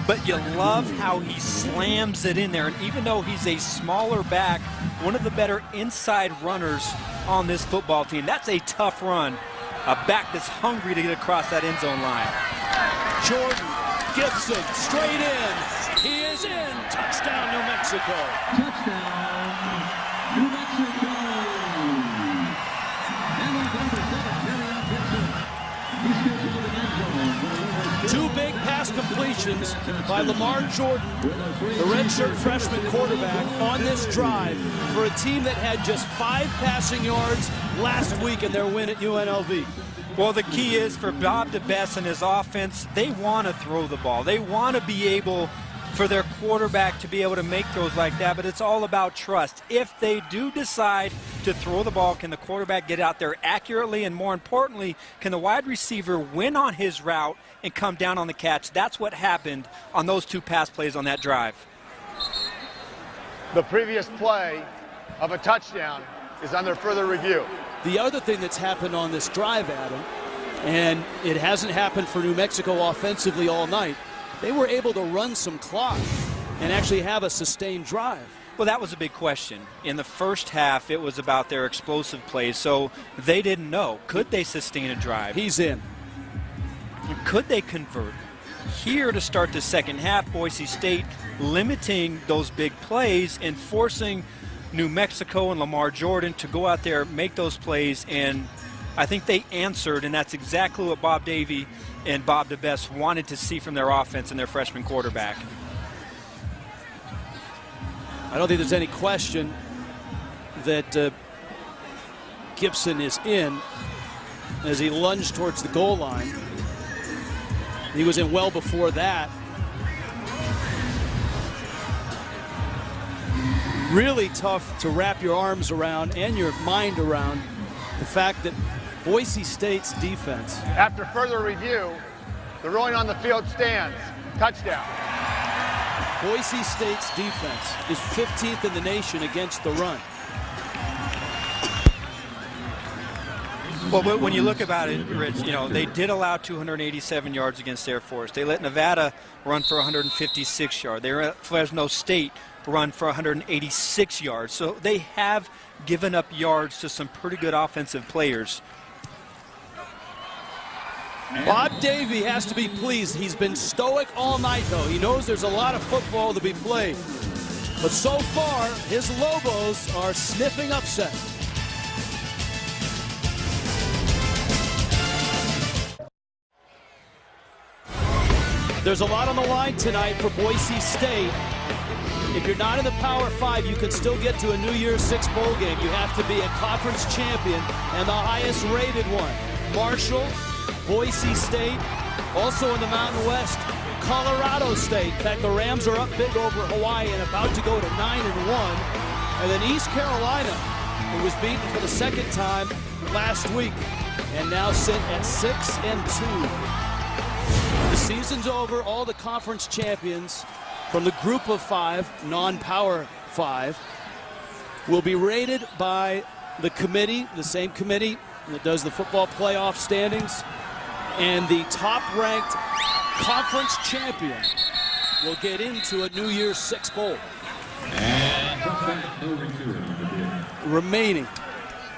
But you love how he slams it in there. And even though he's a smaller back, one of the better inside runners on this football team. That's a tough run. A back that's hungry to get across that end zone line. Jordan, Gibson, straight in. He is in. Touchdown, New Mexico. Touchdown, New Mexico. Two big pass completions by Lamar Jordan, the redshirt freshman quarterback, on this drive for a team that had just 5 passing yards last week in their win at UNLV. Well, the key is for Bob DeBess and his offense, they want to throw the ball. They want to be able for their quarterback to be able to make throws like that, but it's all about trust. If they do decide to throw the ball, can the quarterback get out there accurately, and more importantly, can the wide receiver win on his route and come down on the catch? That's what happened on those 2 pass plays on that drive. The previous play of a touchdown is under further review. The other thing that's happened on this drive, Adam, And it hasn't happened for New Mexico offensively all night. They were able to run some clock and actually have a sustained drive. Well, that was a big question. In the first half, it was about their explosive plays, so they didn't know. Could they sustain a drive? He's in. Could they convert? Here to start the second half, Boise State limiting those big plays and forcing New Mexico and Lamar Jordan to go out there, make those plays, and I think they answered, and that's exactly what Bob Davie and Bob DeBest wanted to see from their offense and their freshman quarterback. I don't think there's any question that Gibson is in as he lunged towards the goal line. He was in well before that. Really tough to wrap your arms around and your mind around the fact that Boise State's defense. After further review, the ruling on the field stands. Touchdown. Boise State's defense is 15th in the nation against the run. Well, when you look about it, Rich, you know, they did allow 287 yards against Air Force. They let Nevada run for 156 yards. They let Fresno State run for 186 yards. So they have given up yards to some pretty good offensive players. Bob Davie has to be pleased. He's been stoic all night, though. He knows there's a lot of football to be played. But so far, his Lobos are sniffing upset. There's a lot on the line tonight for Boise State. If you're not in the Power 5, you can still get to a New Year's Six bowl game. You have to be a conference champion and the highest rated one. Marshall, Boise State, also in the Mountain West, Colorado State. In fact, the Rams are up big over Hawaii and about to go to 9-1. And then East Carolina, who was beaten for the second time last week, and now sit at 6-2. The season's over. All the conference champions from the group of 5, non-Power 5, will be rated by the committee, the same committee that does the football playoff standings. And the top-ranked conference champion will get into a New Year's Six bowl. Remaining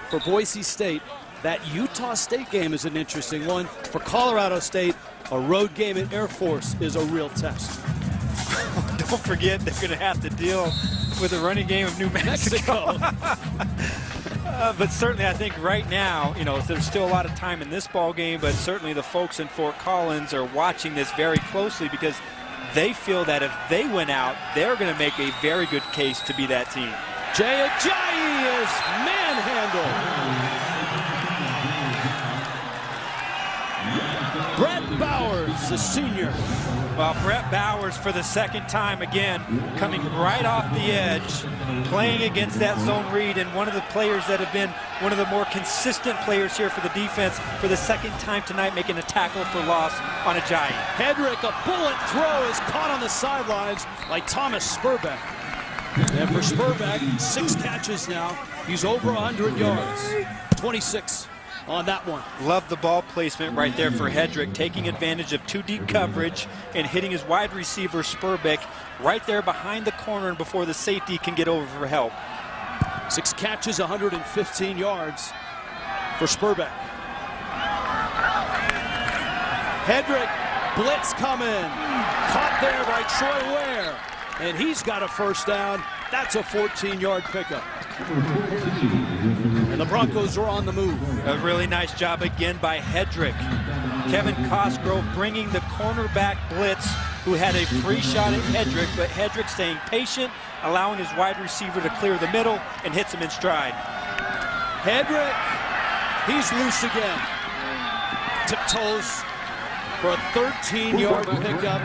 for Boise State, that Utah State game is an interesting one. For Colorado State, a road game at Air Force is a real test. Don't forget they're going to have to deal with the running game of New Mexico. But certainly I think right now, you know, there's still a lot of time in this ball game, but certainly the folks in Fort Collins are watching this very closely because they feel that if they win out, they're going to make a very good case to be that team. Jay Ajayi is manhandled. Brett Bowers, the senior. Well, Brett Bowers for the second time again, coming right off the edge, playing against that zone read, and one of the players that have been one of the more consistent players here for the defense for the second time tonight, making a tackle for loss on Ajayi. Hedrick, a bullet throw is caught on the sidelines by Thomas Spurbeck. And for Spurbeck, 6 catches now. He's over 100 yards. 26 on that one. Love the ball placement right there for Hedrick, taking advantage of 2 deep coverage and hitting his wide receiver Spurbeck right there behind the corner and before the safety can get over for help. 6 catches, 115 yards for Spurbeck. Hedrick, blitz coming. Caught there by Troy Ware. And he's got a first down. That's a 14-yard pickup. And the Broncos are on the move. A really nice job again by Hedrick. Kevin Cosgrove bringing the cornerback blitz, who had a free shot at Hedrick, but Hedrick staying patient, allowing his wide receiver to clear the middle and hits him in stride. Hedrick, he's loose again. Tiptoes for a 13-yard pickup.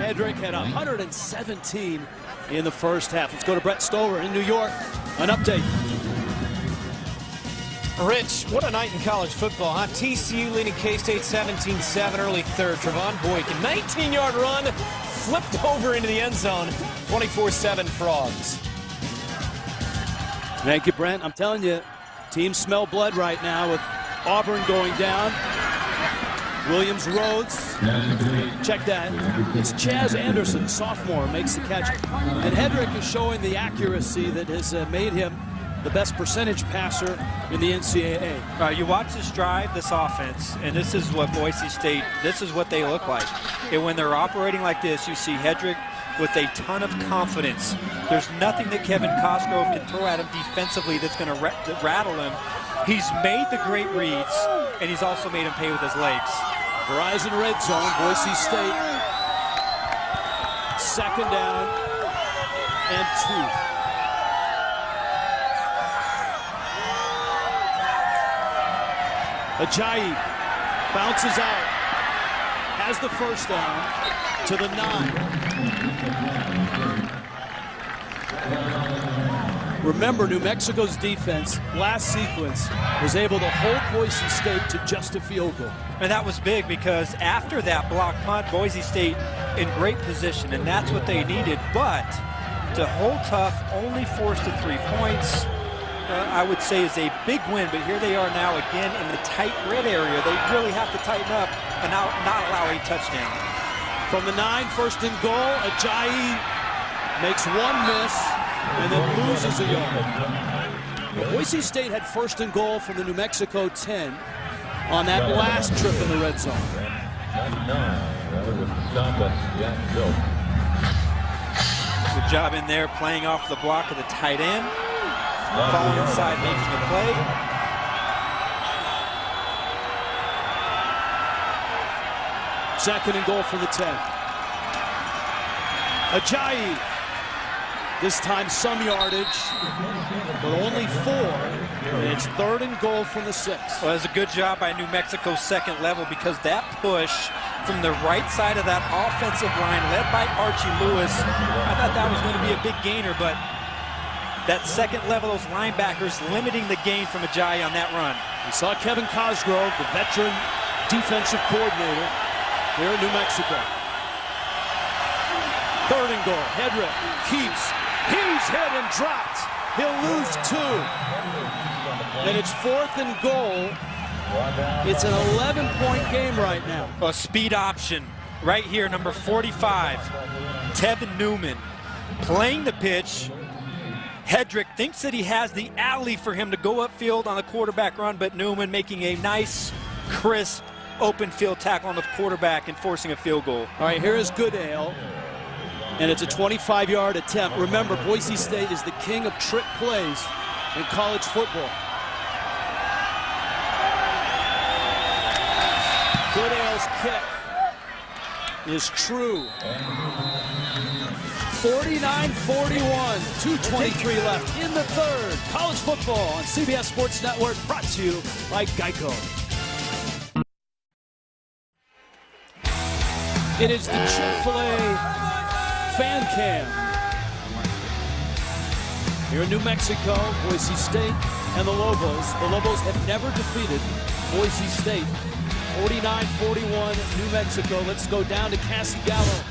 Hedrick had 117 in the first half. Let's go to Brett Stover in New York. An update. Rich, what a night in college football, huh? TCU leading K-State 17-7, early third. Trevon Boykin, 19-yard run, flipped over into the end zone. 24-7 Frogs. Thank you, Brent. I'm telling you, teams smell blood right now with Auburn going down. Williams Rhodes, check that. It's Chaz Anderson, sophomore, makes the catch. And Hedrick is showing the accuracy that has made him the best percentage passer in the NCAA. You watch this drive, this offense, and this is what Boise State, this is what they look like. And when they're operating like this, you see Hedrick with a ton of confidence. There's nothing that Kevin Cosgrove can throw at him defensively that's going to rattle him. He's made the great reads, and he's also made him pay with his legs. Verizon red zone, Boise State. 2nd down and 2. Ajayi bounces out, has the 1st down to the 9. Remember, New Mexico's defense last sequence was able to hold Boise State to just a field goal. And that was big because after that block punt, Boise State in great position, and that's what they needed. But to hold tough, only forced to 3 points, I would say is a big win. But here they are now again in the tight red area. They really have to tighten up and not allow a touchdown. From the 9, 1st and goal, Ajayi makes 1 miss and then loses a yard. Boise State had 1st and goal from the New Mexico 10 on that last trip in the red zone. Good job in there playing off the block of the tight end. Falling inside, making the play. Second and goal from the 10. Ajayi. This time some yardage, but only 4. And it's 3rd and goal from the 6. Well, that's a good job by New Mexico's second level because that push from the right side of that offensive line led by Archie Lewis, I thought that was going to be a big gainer, but that second level, those linebackers limiting the gain from Ajayi on that run. We saw Kevin Cosgrove, the veteran defensive coordinator here in New Mexico. 3rd and goal, Hedrick keeps. He's hit and dropped. He'll lose 2. And it's 4th and goal. It's an 11-point game right now. A speed option right here, number 45, Tevin Newman playing the pitch. Hedrick thinks that he has the alley for him to go upfield on the quarterback run, but Newman making a nice, crisp, open field tackle on the quarterback and forcing a field goal. All right, here is Goodale. And it's a 25-yard attempt. Remember, Boise State is the king of trick plays in college football. Goodale's kick is true. 49-41, 2:23 left in the 3rd. College football on CBS Sports Network, brought to you by Geico. It is the Chick-fil-A Fan Cam here in New Mexico, Boise State and the Lobos. The Lobos have never defeated Boise State. 49-41 New Mexico. Let's go down to Cassie Gallo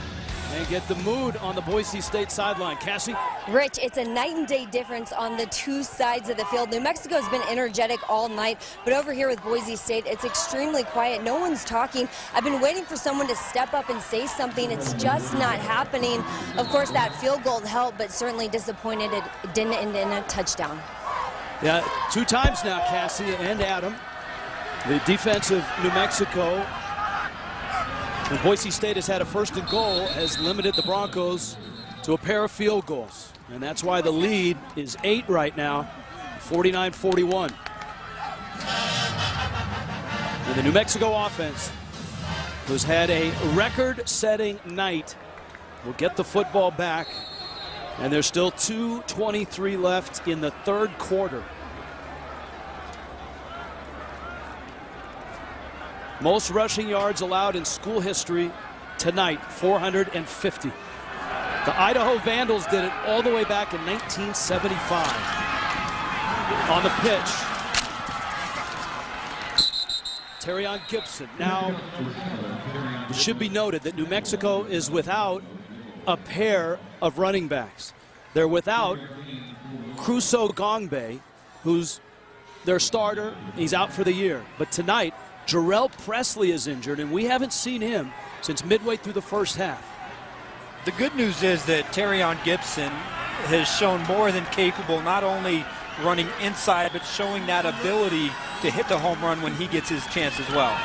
and get the mood on the Boise State sideline. Cassie? Rich, it's a night and day difference on the 2 sides of the field. New Mexico has been energetic all night, but over here with Boise State, it's extremely quiet. No one's talking. I've been waiting for someone to step up and say something. It's just not happening. Of course, that field goal helped, but certainly disappointed it didn't end in a touchdown. Yeah, 2 times now, Cassie and Adam. The defense of New Mexico, when Boise State has had a 1st and goal, has limited the Broncos to a pair of field goals. And that's why the lead is 8 right now, 49-41. And the New Mexico offense, who's had a record-setting night, will get the football back. And there's still 2:23 left in the 3rd quarter. Most rushing yards allowed in school history tonight, 450. The Idaho Vandals did it all the way back in 1975. On the pitch, Terrion Gibson. Now, it should be noted that New Mexico is without a pair of running backs. They're without Crusoe Gongbe, who's their starter. He's out for the year. But tonight, Jarrell Presley is injured, and we haven't seen him since midway through the first half. The good news is that Terrion Gibson has shown more than capable, not only running inside, but showing that ability to hit the home run when he gets his chance as well.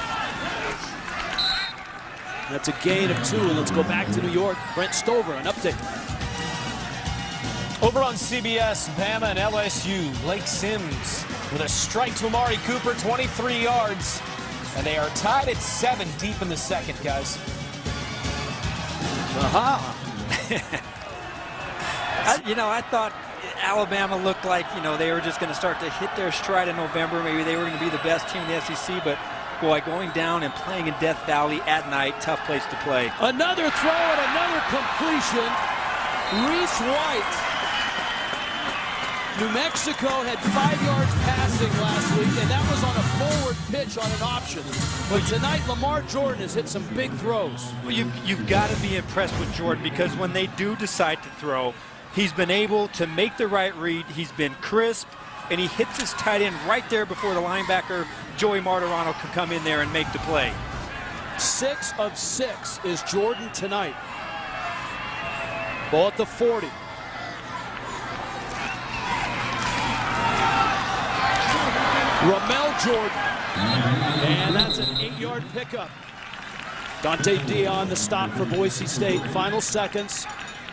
That's a gain of 2, and let's go back to New York. Brent Stover, an update. Over on CBS, Bama and LSU, Blake Sims with a strike to Amari Cooper, 23 yards. And they are tied at 7 deep in the second, guys. Aha! I thought Alabama looked like, they were just going to start to hit their stride in November. Maybe they were going to be the best team in the SEC, but boy, going down and playing in Death Valley at night, tough place to play. Another throw and another completion. Reese White. New Mexico had 5 yards passing last week, and that was on a forward pitch on an option. But tonight, Lamar Jordan has hit some big throws. Well, you've got to be impressed with Jordan, because when they do decide to throw, he's been able to make the right read. He's been crisp, and he hits his tight end right there before the linebacker, Joey Martirano, can come in there and make the play. 6 of 6 is Jordan tonight. Ball at the 40. Ramel Jordan. And that's an 8-yard pickup. Dante Dion, the stop for Boise State. Final seconds,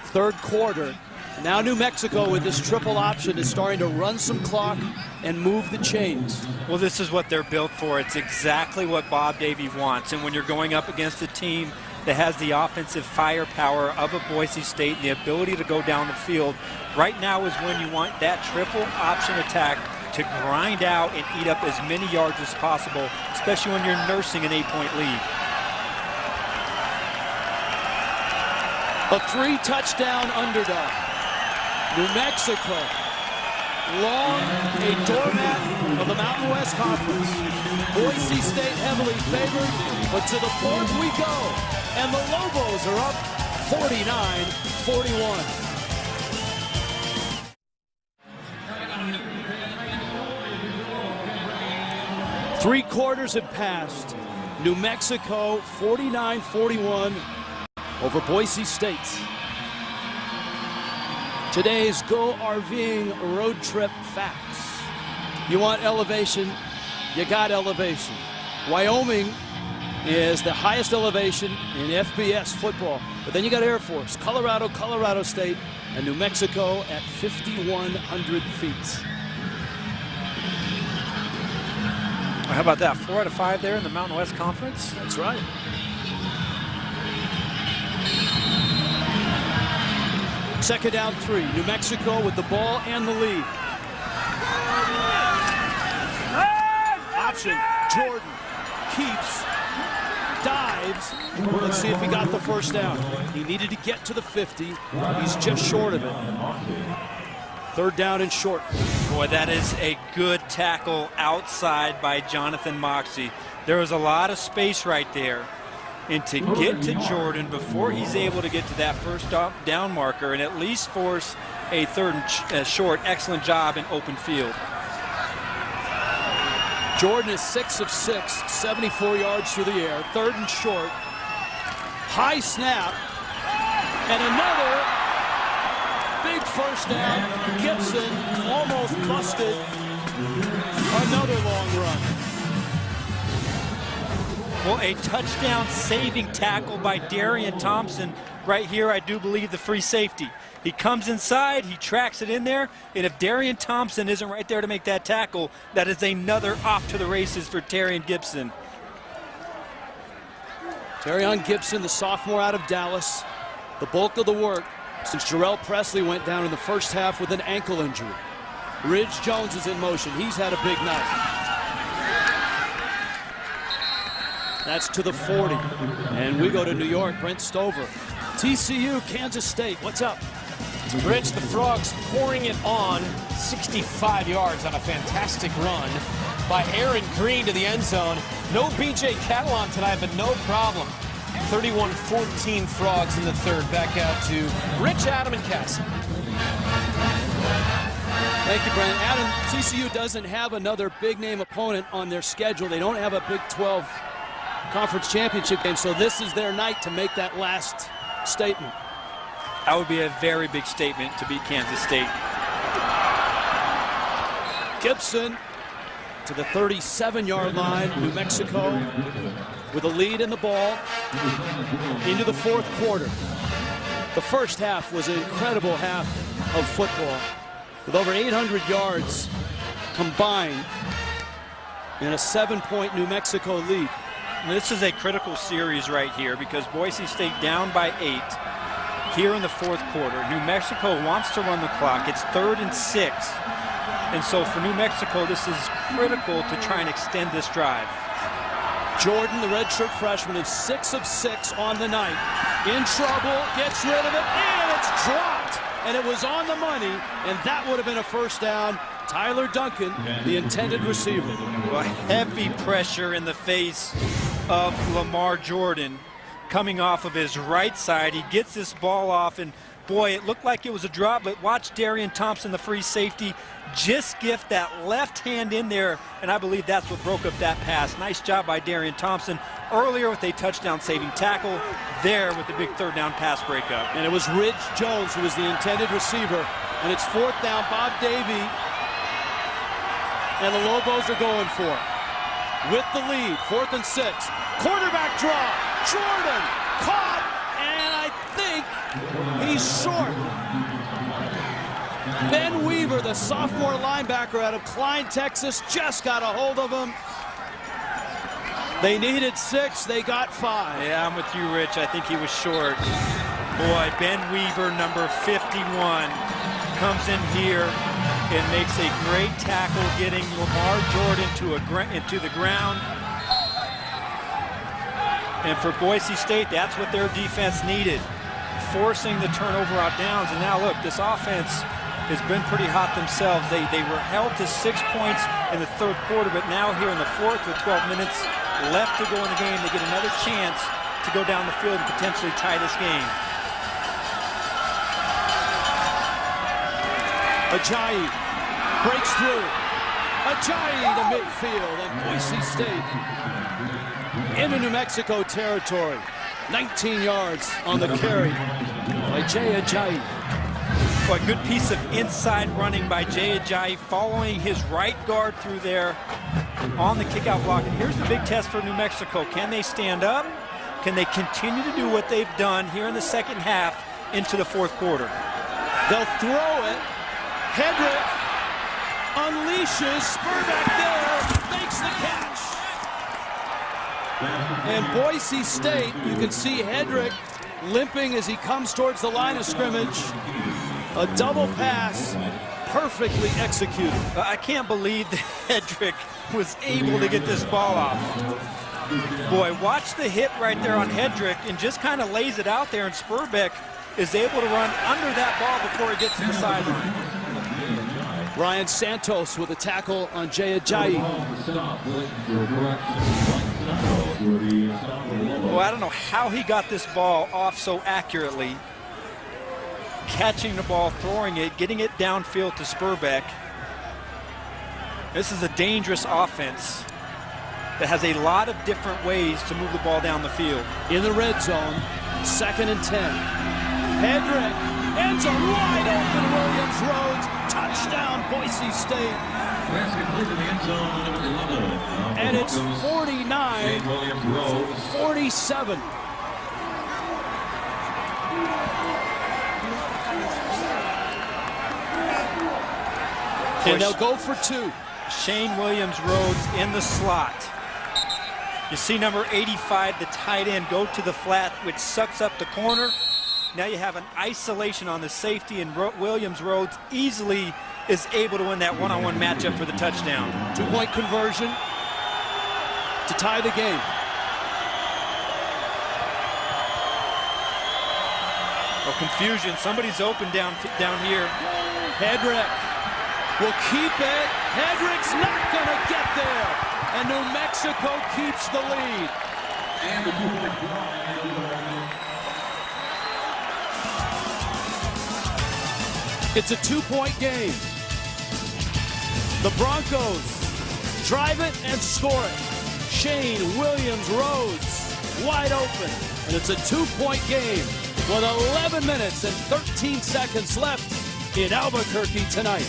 third quarter. Now New Mexico, with this triple option, is starting to run some clock and move the chains. Well, this is what they're built for. It's exactly what Bob Davie wants. And when you're going up against a team that has the offensive firepower of a Boise State and the ability to go down the field, right now is when you want that triple option attack to grind out and eat up as many yards as possible, especially when you're nursing an 8-point lead. A 3-touchdown underdog. New Mexico, long a doormat of the Mountain West Conference. Boise State heavily favored, but to the fourth we go. And the Lobos are up 49-41. Three quarters have passed. New Mexico 49-41 over Boise State. Today's Go RVing road trip facts. You want elevation, you got elevation. Wyoming is the highest elevation in FBS football. But then you got Air Force, Colorado, Colorado State, and New Mexico at 5,100 feet. How about that? 4 out of 5 there in the Mountain West Conference? That's right. Second down 3. New Mexico with the ball and the lead. Option. Jordan keeps, dives. Let's see if he got the first down. He needed to get to the 50. He's just short of it. Third down and short. Boy, that is a good tackle outside by Jonathan Moxey. There was a lot of space right there. And to get to Jordan before he's able to get to that first down marker and at least force a third and short, excellent job in open field. Jordan is 6 of 6, 74 yards through the air. Third and short. High snap. And another big first down. Gibson almost busted. Another long run. Well, a touchdown saving tackle by Darian Thompson. Right here, I do believe the free safety. He comes inside, he tracks it in there, and if Darian Thompson isn't right there to make that tackle, that is another off to the races for Terrion Gibson. Terrion Gibson, the sophomore out of Dallas. The bulk of the work since Jarrell Presley went down in the first half with an ankle injury. Ridge Jones is in motion. He's had a big night. That's to the 40. And we go to New York. Brent Stover. TCU, Kansas State. What's up? Rich, the Frogs pouring it on 65 yards on a fantastic run by Aaron Green to the end zone. No B.J. Catalon tonight, but no problem. 31-14 Frogs in the third. Back out to Rich, Adam, and Cassie. Thank you, Brandon. Adam, TCU doesn't have another big-name opponent on their schedule. They don't have a Big 12 conference championship game, so this is their night to make that last statement. That would be a very big statement to beat Kansas State. Gibson to the 37-yard line, New Mexico, with a lead in the ball into the fourth quarter. The first half was an incredible half of football, with over 800 yards combined in a 7-point New Mexico lead. This is a critical series right here because Boise State down by 8 here in the fourth quarter. New Mexico wants to run the clock. It's 3rd and 6. And so for New Mexico, this is critical to try and extend this drive. Jordan, the redshirt freshman, is 6 of 6 on the night. In trouble, gets rid of it, and it's dropped. And it was on the money, and that would have been a first down. Tyler Duncan, the intended receiver. Well, heavy pressure in the face of Lamar Jordan coming off of his right side. He gets this ball off, and boy, it looked like it was a drop, but watch Darian Thompson, the free safety, just gift that left hand in there, and I believe that's what broke up that pass. Nice job by Darian Thompson earlier with a touchdown-saving tackle, there with the big 3rd down pass breakup. And it was Ridge Jones who was the intended receiver, and it's 4th down, Bob Davie, and the Lobos are going for it. With the lead, 4th and 6. Quarterback draw. Jordan caught, and I think he's short. Ben Weaver, the sophomore linebacker out of Klein, Texas, just got a hold of him. They needed 6, they got 5. Yeah, I'm with you, Rich. I think he was short. Boy, Ben Weaver, number 51, comes in here and makes a great tackle, getting Lamar Jordan into the ground. And for Boise State, that's what their defense needed, forcing the turnover on downs. And now look, this offense has been pretty hot themselves. They were held to 6 points in the 3rd quarter, but now here in the 4th with 12 minutes left to go in the game, they get another chance to go down the field and potentially tie this game. Ajayi breaks through. Ajayi to midfield, and Boise State into New Mexico territory. 19 yards on the carry by Jay Ajayi. Well, a good piece of inside running by Jay Ajayi, following his right guard through there on the kickout block. And here's the big test for New Mexico. Can they stand up? Can they continue to do what they've done here in the second half into the 4th quarter? They'll throw it. Hedrick unleashes, Spurback there, makes the catch. And Boise State, you can see Hedrick limping as he comes towards the line of scrimmage. A double pass, perfectly executed. I can't believe that Hedrick was able to get this ball off. Boy, watch the hit right there on Hedrick, and just kind of lays it out there, and Spurbeck is able to run under that ball before he gets to the sideline. Ryan Santos with a tackle on Jay Ajayi. Well, I don't know how he got this ball off so accurately. Catching the ball, throwing it, getting it downfield to Spurbeck. This is a dangerous offense that has a lot of different ways to move the ball down the field. In the red zone, 2nd and 10. Hedrick, end zone wide open, Williams Rhodes, touchdown Boise State. And it's 49-47. And they'll go for 2. Shane Williams Rhodes in the slot. You see number 85, the tight end, go to the flat, which sucks up the corner. Now you have an isolation on the safety, and Williams Rhodes easily is able to win that one-on-one matchup for the touchdown. 2-point conversion to tie the game. Oh, confusion. Somebody's open down here. Hedrick will keep it. Hedrick's not going to get there. And New Mexico keeps the lead. It's a 2-point game. The Broncos drive it and score it. Shane Williams-Rhodes wide open, and it's a 2-point game with 11 minutes and 13 seconds left in Albuquerque tonight.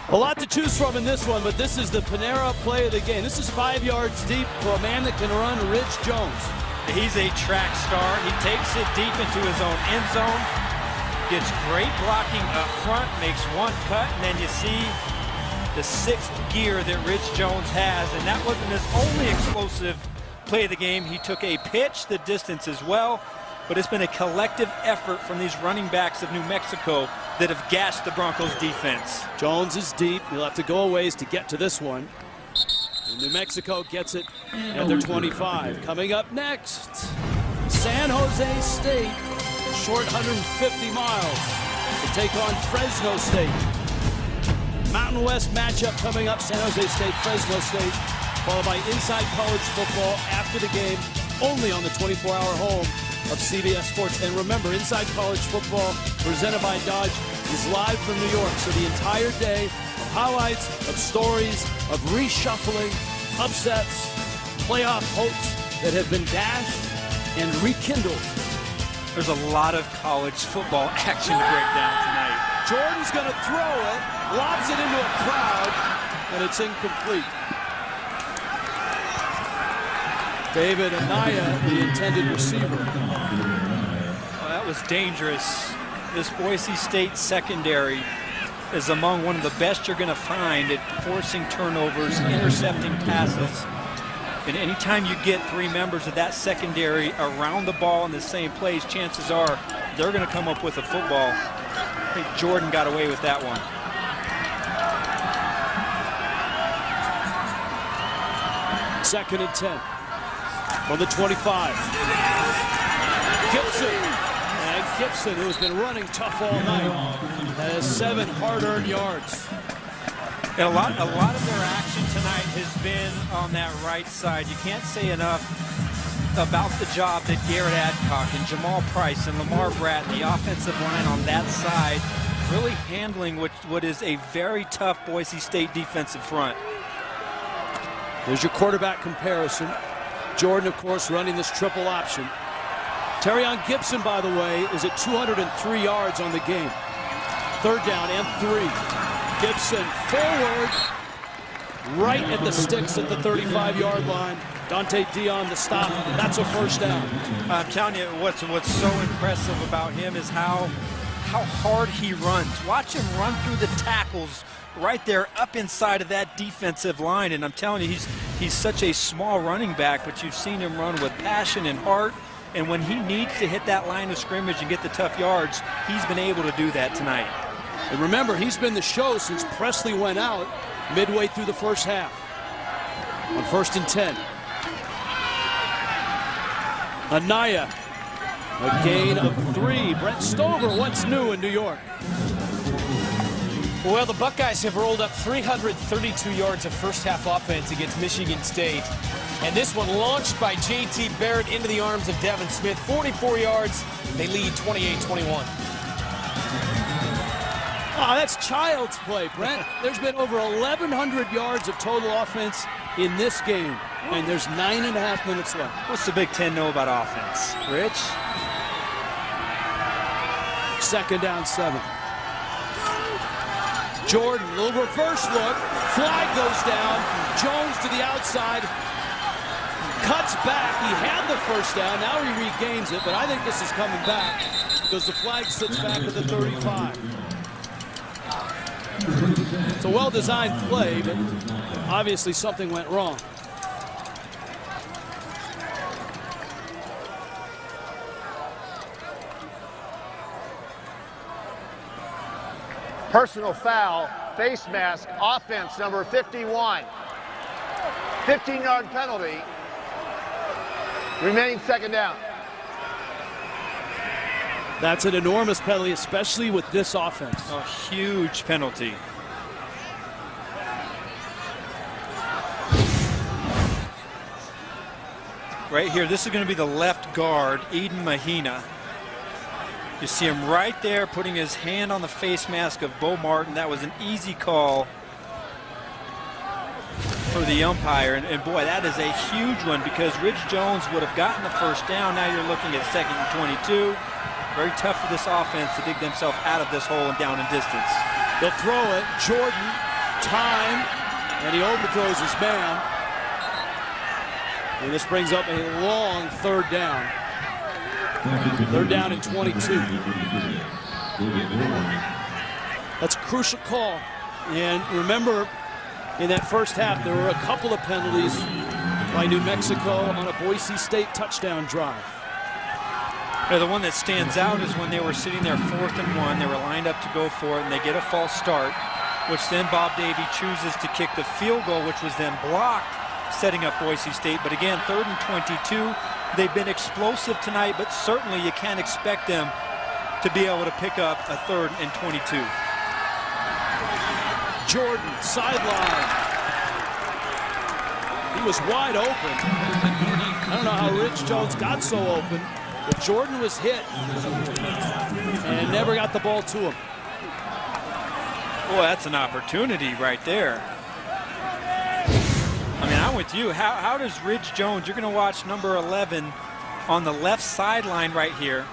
A lot to choose from in this one, but this is the Panera play of the game. This is 5 yards deep for a man that can run, Rich Jones. He's a track star. He takes it deep into his own end zone, gets great blocking up front, makes one cut, and then you see the 6th gear that Rich Jones has, and that wasn't his only explosive play of the game. He took a pitch the distance as well, but it's been a collective effort from these running backs of New Mexico that have gashed the Broncos defense. Jones is deep. He'll have to go a ways to get to this one. And New Mexico gets it at their 25. Coming up next, San Jose State, short 150 miles to take on Fresno State. Mountain West matchup coming up, San Jose State, Fresno State, followed by Inside College Football after the game, only on the 24-hour home of CBS Sports. And remember, Inside College Football, presented by Dodge, is live from New York. So the entire day of highlights, of stories, of reshuffling, upsets, playoff hopes that have been dashed and rekindled. There's a lot of college football action to break down tonight. Jordan's going to throw it, lobs it into a crowd, and it's incomplete. David Anaya, the intended receiver. Well, that was dangerous. This Boise State secondary is among one of the best you're going to find at forcing turnovers, intercepting passes. And anytime you get 3 members of that secondary around the ball in the same place, chances are they're going to come up with a football. I think Jordan got away with that one. Second and 10 on the 25. Gibson, who has been running tough all night, has 7 hard-earned yards. And a lot of their action tonight has been on that right side. You can't say enough about the job that Garrett Adcock and Jamal Price and Lamar Bratton, the offensive line on that side, really handling what is a very tough Boise State defensive front. There's your quarterback comparison. Jordan, of course, running this triple option. Terrion Gibson, by the way, is at 203 yards on the game. 3rd down and 3. Gibson forward, right at the sticks at the 35-yard line. Dante Dion the stop. That's a 1st down. I'm telling you, what's so impressive about him is how hard he runs. Watch him run through the tackles right there up inside of that defensive line. And I'm telling you, he's such a small running back, but you've seen him run with passion and heart. And when he needs to hit that line of scrimmage and get the tough yards, he's been able to do that tonight. And remember, he's been the show since Presley went out midway through the first half. On 1st and 10. Anaya, a gain of 3. Brent Stover, what's new in New York? Well, the Buckeyes have rolled up 332 yards of first-half offense against Michigan State. And this one launched by J.T. Barrett into the arms of Devin Smith. 44 yards. They lead 28-21. Oh, that's child's play, Brent. There's been over 1,100 yards of total offense in this game, and there's 9.5 minutes left. What's the Big Ten know about offense, Rich? 2nd down, 7. Jordan, little reverse look. Flag goes down. Jones to the outside. Cuts back. He had the 1st down. Now he regains it, but I think this is coming back because the flag sits back at the 35. It's a well-designed play, but obviously something went wrong. Personal foul, face mask, offense number 51. 15-yard penalty. Remaining 2nd down. That's an enormous penalty, especially with this offense. A huge penalty. Right here, this is going to be the left guard, Eden Mahina. You see him right there putting his hand on the face mask of Bo Martin. That was an easy call for the umpire. And boy, that is a huge one because Rich Jones would have gotten the first down. Now you're looking at 2nd and 22. Very tough for this offense to dig themselves out of this hole and down in distance. They'll throw it. Jordan, time, and he overthrows his man. And this brings up a long 3rd down. 3rd down and 22. That's a crucial call. And remember, in that first half, there were a couple of penalties by New Mexico on a Boise State touchdown drive. The one that stands out is when they were sitting there 4th and 1. They were lined up to go for it, and they get a false start, which then Bob Davie chooses to kick the field goal, which was then blocked, setting up Boise State. But again, 3rd and 22. They've been explosive tonight, but certainly you can't expect them to be able to pick up a 3rd and 22. Jordan, sideline. He was wide open. I don't know how Rich Jones got so open, but Jordan was hit and never got the ball to him. Boy, that's an opportunity right there. I mean, I'm with you. How does Rich Jones, you're going to watch number 11 on the left sideline right here.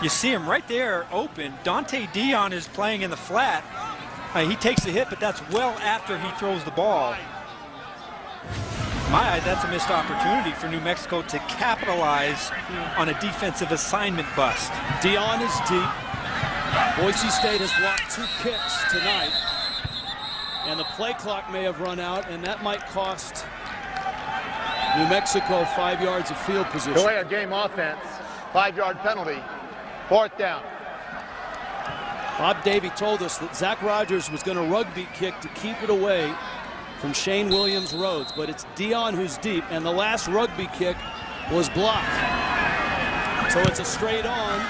You see him right there open. Dante Dion is playing in the flat. He takes a hit, but that's well after he throws the ball. In my eyes, that's a missed opportunity for New Mexico to capitalize on a defensive assignment bust. Dion is deep. Boise State has blocked 2 kicks tonight. And the play clock may have run out, and that might cost New Mexico 5 yards of field position. The way our game offense, 5-yard penalty, 4th down. Bob Davie told us that Zach Rogers was going to rugby kick to keep it away from Shane Williams-Rhodes, but it's Dion who's deep, and the last rugby kick was blocked. So it's a straight on,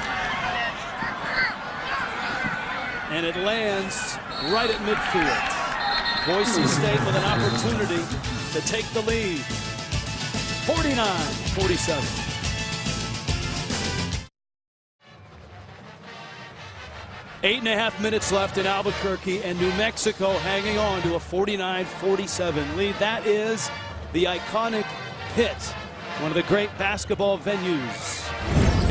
and it lands right at midfield. Boise State with an opportunity to take the lead. 49-47. Eight and a half minutes left in Albuquerque, and New Mexico hanging on to a 49-47 lead. That is the iconic pit, one of the great basketball venues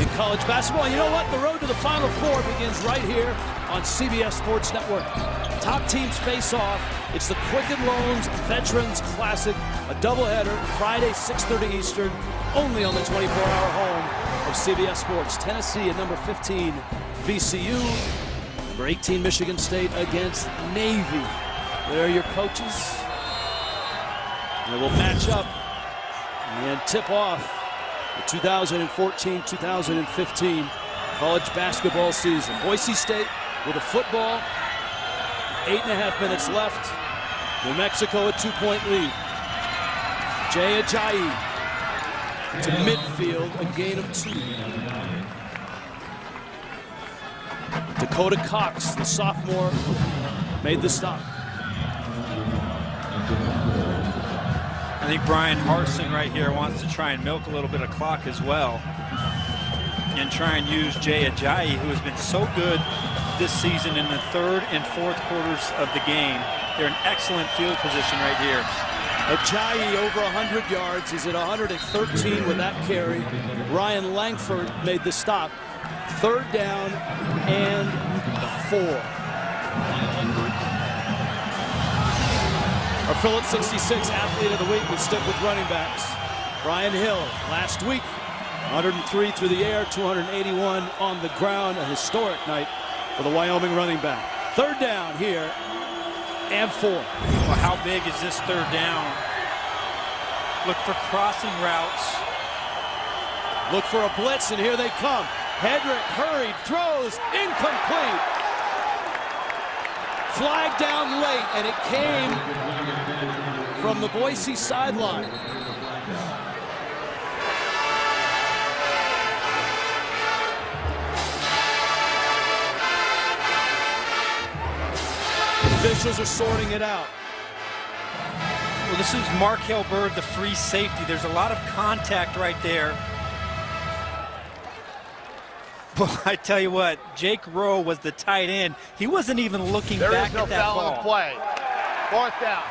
in college basketball. And you know what? The road to the Final Four begins right here on CBS Sports Network. Top teams face off. It's the Quicken Loans Veterans Classic, a doubleheader, Friday, 6:30 Eastern, only on the 24-hour home of CBS Sports. Tennessee at number 15, VCU. Number 18, Michigan State against Navy. There are your coaches. They will match up and tip off the 2014-2015 college basketball season. Boise State with a football. 8.5 minutes left. New Mexico a 2-point lead. Jay Ajayi to midfield, a gain of 2. Dakota Cox, the sophomore, made the stop. I think Brian Harsin right here wants to try and milk a little bit of clock as well and try and use Jay Ajayi, who has been so good this season in the 3rd and 4th quarters of the game. They're in excellent field position right here. Ajayi over 100 yards. He's at 113 with that carry. Ryan Langford made the stop. 3rd down and 4. Our Phillips 66 Athlete of the Week will stick with running backs. Brian Hill, last week, 103 through the air, 281 on the ground. A historic night for the Wyoming running back. 3rd down here and 4. Well, how big is this 3rd down? Look for crossing routes. Look for a blitz, and here they come. Hedrick hurried, throws, incomplete. Flag down late, and it came from the Boise sideline. Officials are sorting it out. Well, this is Markel Bird, the free safety. There's a lot of contact right there. Well, I tell you what, Jake Rowe was the tight end. He wasn't even looking back at that ball. There is no foul on play. 4th down.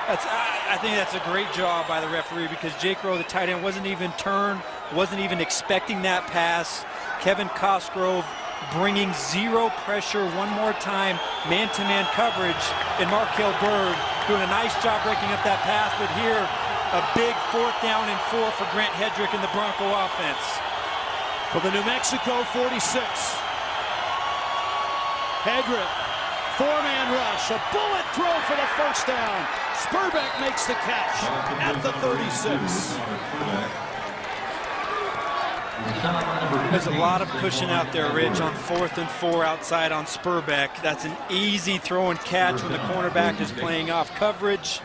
I think that's a great job by the referee because Jake Rowe, the tight end, wasn't even turned, wasn't even expecting that pass. Kevin Cosgrove bringing zero pressure one more time, man-to-man coverage, and Markel Bird doing a nice job breaking up that pass. But here, a big 4th down and 4 for Grant Hedrick and the Bronco offense. For the New Mexico 46. Hedrick, 4-man rush, a bullet throw for the first down. Spurbeck makes the catch at the 36. There's a lot of cushion out there, Rich, on 4th and 4 outside on Spurbeck. That's an easy throw and catch when the cornerback is playing off coverage.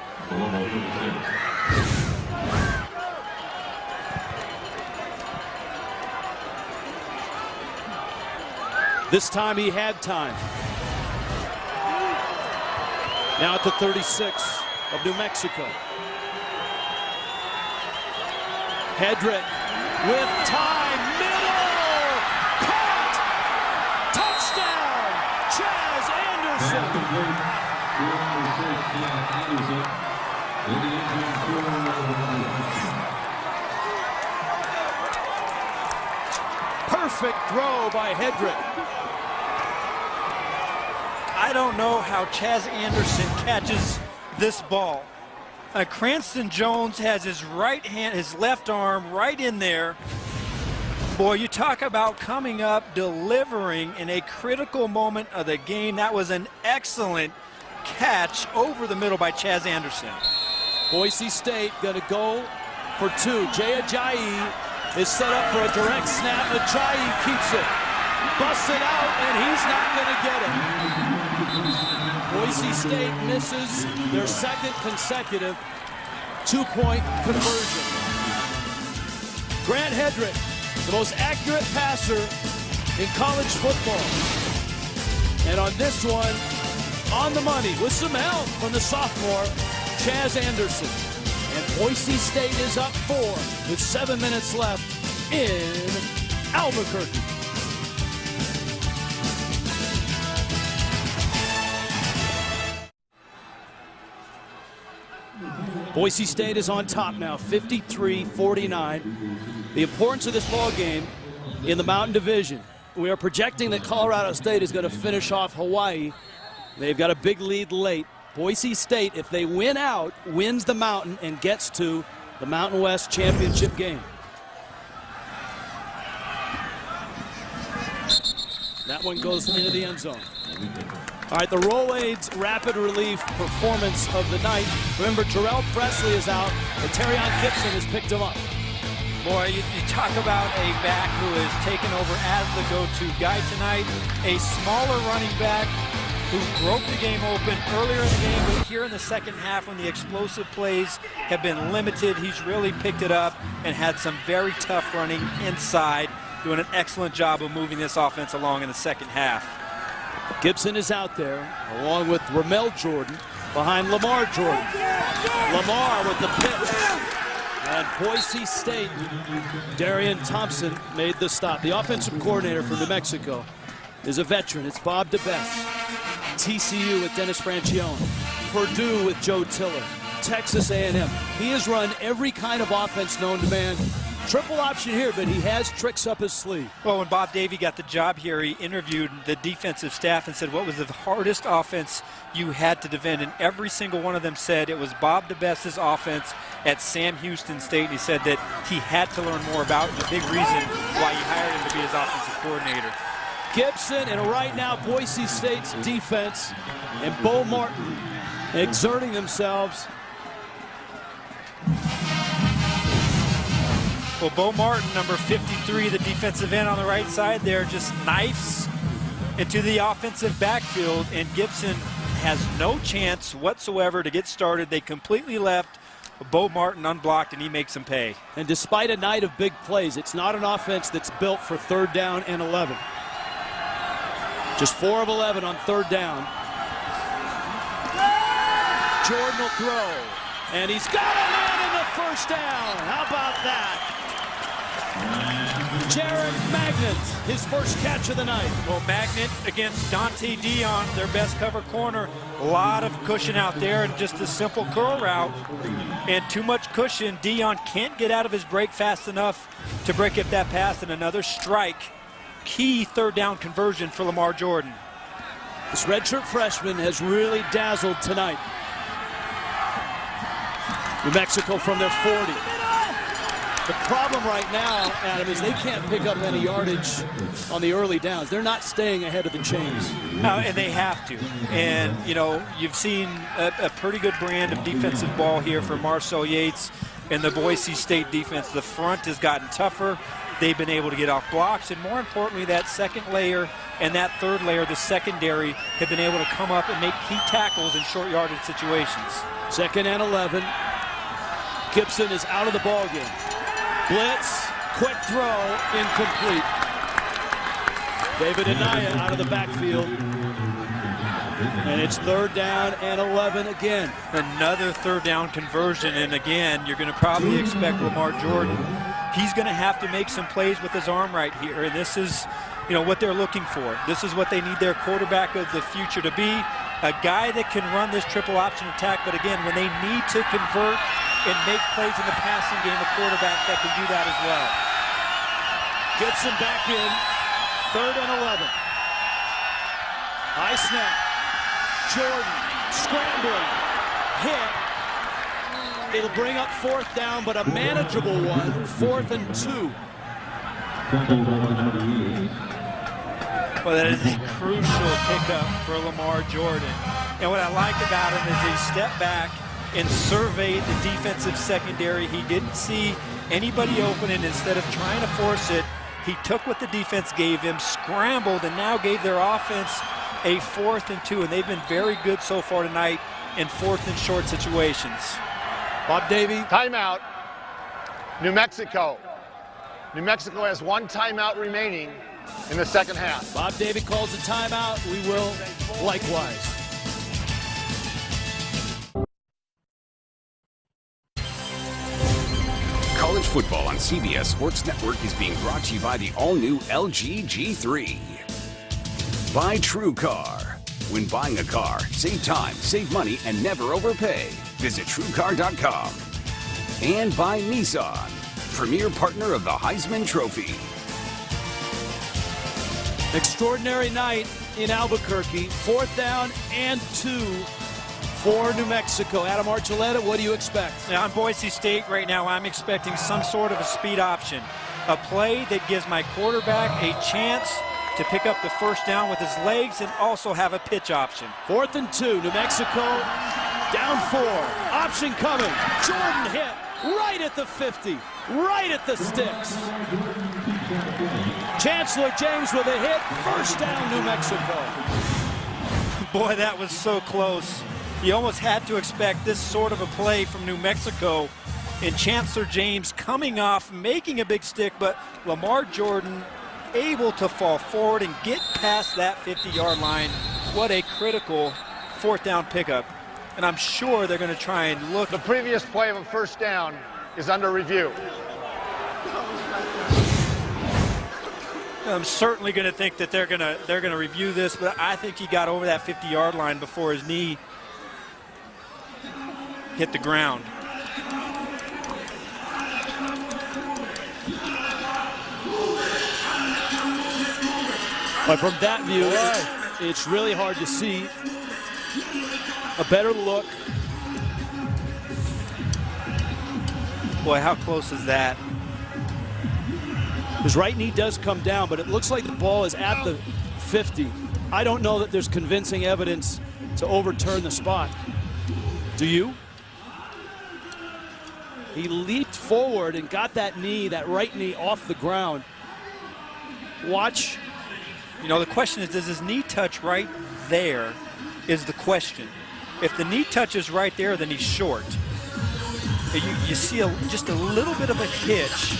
This time he had time. Now at the 36 of New Mexico. Hedrick with time, middle, caught, touchdown, Chaz Anderson. Perfect throw by Hedrick. I don't know how Chaz Anderson catches this ball. Cranston Jones has his right hand, his left arm right in there. Boy, you talk about coming up, delivering in a critical moment of the game. That was an excellent catch over the middle by Chaz Anderson. Boise State gonna go for 2. Jay Ajayi is set up for a direct snap. Ajayi keeps it. Busts it out, and he's not gonna get it. Boise State misses their 2nd consecutive 2-point conversion. Grant Hedrick, the most accurate passer in college football. And on this one, on the money with some help from the sophomore, Chaz Anderson. And Boise State is up 4 with 7 minutes left in Albuquerque. Boise State is on top now, 53-49. The importance of this ball game in the Mountain Division. We are projecting that Colorado State is going to finish off Hawaii. They've got a big lead late. Boise State, if they win out, wins the Mountain and gets to the Mountain West Championship game. That one goes into the end zone. All right, the Rolaids rapid relief performance of the night. Remember, Terrell Presley is out, and Terrion Gibson has picked him up. Boy, you talk about a back who has taken over as the go-to guy tonight. A smaller running back who broke the game open earlier in the game, but here in the second half when the explosive plays have been limited, he's really picked it up and had some very tough running inside, doing an excellent job of moving this offense along in the second half. Gibson is out there, along with Ramel Jordan, behind Lamar Jordan. Lamar with the pitch. And Boise State, Darian Thompson made the stop. The offensive coordinator for New Mexico is a veteran. It's Bob DeBesse. TCU with Dennis Franchione. Purdue with Joe Tiller. Texas A&M. He has run every kind of offense known to man. Triple option here, but he has tricks up his sleeve. Well, when Bob Davie got the job here, he interviewed the defensive staff and said, what was the hardest offense you had to defend? And every single one of them said it was Bob DeBesse's offense at Sam Houston State. And he said that he had to learn more about it. The big reason why he hired him to be his offensive coordinator. Gibson, and right now Boise State's defense and Bo Martin exerting themselves. Well, Bo Martin, number 53, the defensive end on the right side there, just knifes into the offensive backfield, and Gibson has no chance whatsoever to get started. They completely left Bo Martin unblocked, and he makes them pay. And despite a night of big plays, it's not an offense that's built for 3rd down and 11. Just 4 of 11 on 3rd down. Jordan will throw, and he's got a man in the first down. How about that? Jared Magnet, his first catch of the night. Well, Magnet against Dante Dion, their best cover corner. A lot of cushion out there and just a simple curl route. And too much cushion. Dion can't get out of his break fast enough to break up that pass, and another strike. Key third down conversion for Lamar Jordan. This redshirt freshman has really dazzled tonight. New Mexico from their 40. The problem right now, Adam, is they can't pick up any yardage on the early downs. They're not staying ahead of the chains. No, and they have to. And, you know, you've seen a pretty good brand of defensive ball here for Marcel Yates and the Boise State defense. The front has gotten tougher. They've been able to get off blocks, and more importantly, that second layer and that third layer, the secondary, have been able to come up and make key tackles in short yardage situations. 2nd and 11. Gibson is out of the ball game. Blitz, quick throw, incomplete. David Anaya out of the backfield. And it's 3rd down and 11 again. Another third down conversion, and again, you're going to probably expect Lamar Jordan. He's going to have to make some plays with his arm right here, and this is, you know, what they're looking for. This is what they need their quarterback of the future to be, a guy that can run this triple option attack, but again, when they need to convert and make plays in the passing game, a quarterback that can do that as well. Gibson back in, 3rd and 11. High snap. Jordan scrambling, hit. It'll bring up 4th down, but a manageable one. 4th and 2. Well, that is a crucial pickup for Lamar Jordan. And what I like about him is he stepped back and surveyed the defensive secondary. He didn't see anybody open, and instead of trying to force it, he took what the defense gave him, scrambled, and now gave their offense a 4th and 2. And they've been very good so far tonight in 4th and short situations. Bob Davie. Timeout. New Mexico. New Mexico has 1 timeout remaining in the second half. Bob Davie calls a timeout. We will likewise. College football on CBS Sports Network is being brought to you by the all-new LG G3. By TrueCar. When buying a car, save time, save money, and never overpay. Visit TrueCar.com. And by Nissan, premier partner of the Heisman Trophy. Extraordinary night in Albuquerque. 4th down and 2 for New Mexico. Adam Archuleta, what do you expect? Now, on Boise State right now, I'm expecting some sort of a speed option. A play that gives my quarterback a chance to pick up the first down with his legs and also have a pitch option. 4th and 2, New Mexico down 4. Option coming. Jordan hit right at the 50, right at the sticks. Chancellor James with a hit. First down, New Mexico. Boy, that was so close. You almost had to expect this sort of a play from New Mexico. And Chancellor James coming off, making a big stick, but Lamar Jordan able to fall forward and get past that 50-yard line. What a critical 4th down pickup. And I'm sure they're going to try and look. The previous play of a first down is under review. I'm certainly going to think that they're going to review this, but I think he got over that 50-yard line before his knee hit the ground. But from that view, it's really hard to see a better look. Boy, how close is that? His right knee does come down, but it looks like the ball is at the 50. I don't know that there's convincing evidence to overturn the spot. Do you? He leaped forward and got that knee, that right knee, off the ground. Watch. You know, the question is, does his knee touch right there is the question. If the knee touches right there, then he's short. You see just a little bit of a hitch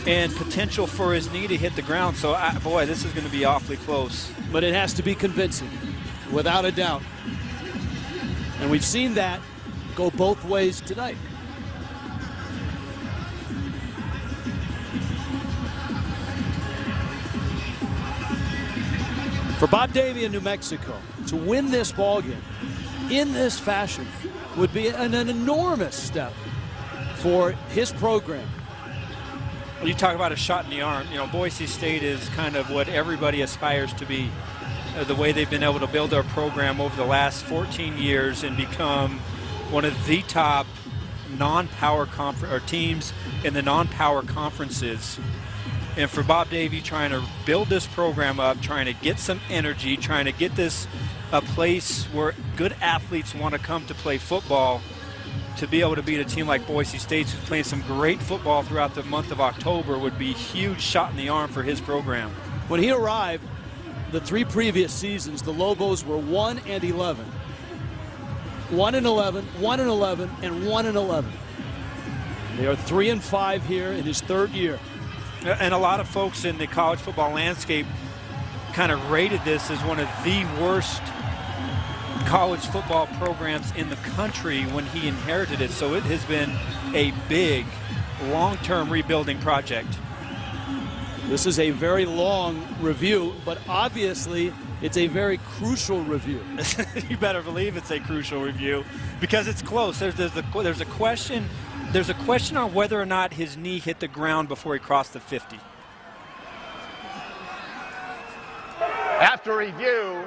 and potential for his knee to hit the ground. So, boy, this is going to be awfully close. But it has to be convincing, without a doubt. And we've seen that go both ways tonight. For Bob Davie in New Mexico to win this ball game in this fashion would be an enormous step for his program. Well, you talk about a shot in the arm. You know, Boise State is kind of what everybody aspires to be. The way they've been able to build their program over the last 14 years and become one of the top non-power teams in the non-power conferences. And for Bob Davie trying to build this program up, trying to get some energy, trying to get this a place where good athletes want to come to play football, to be able to beat a team like Boise State, who's playing some great football throughout the month of October, would be a huge shot in the arm for his program. When he arrived, the 3 previous seasons, the Lobos were 1-11. 1-11, 1-11, and 1-11. They are 3-5 here in his 3rd year. And a lot of folks in the college football landscape kind of rated this as one of the worst college football programs in the country when he inherited it. So it has been a big, long-term rebuilding project. This is a very long review, but obviously it's a very crucial review. You better believe it's a crucial review because it's close. There's a question on whether or not his knee hit the ground before he crossed the 50. After review,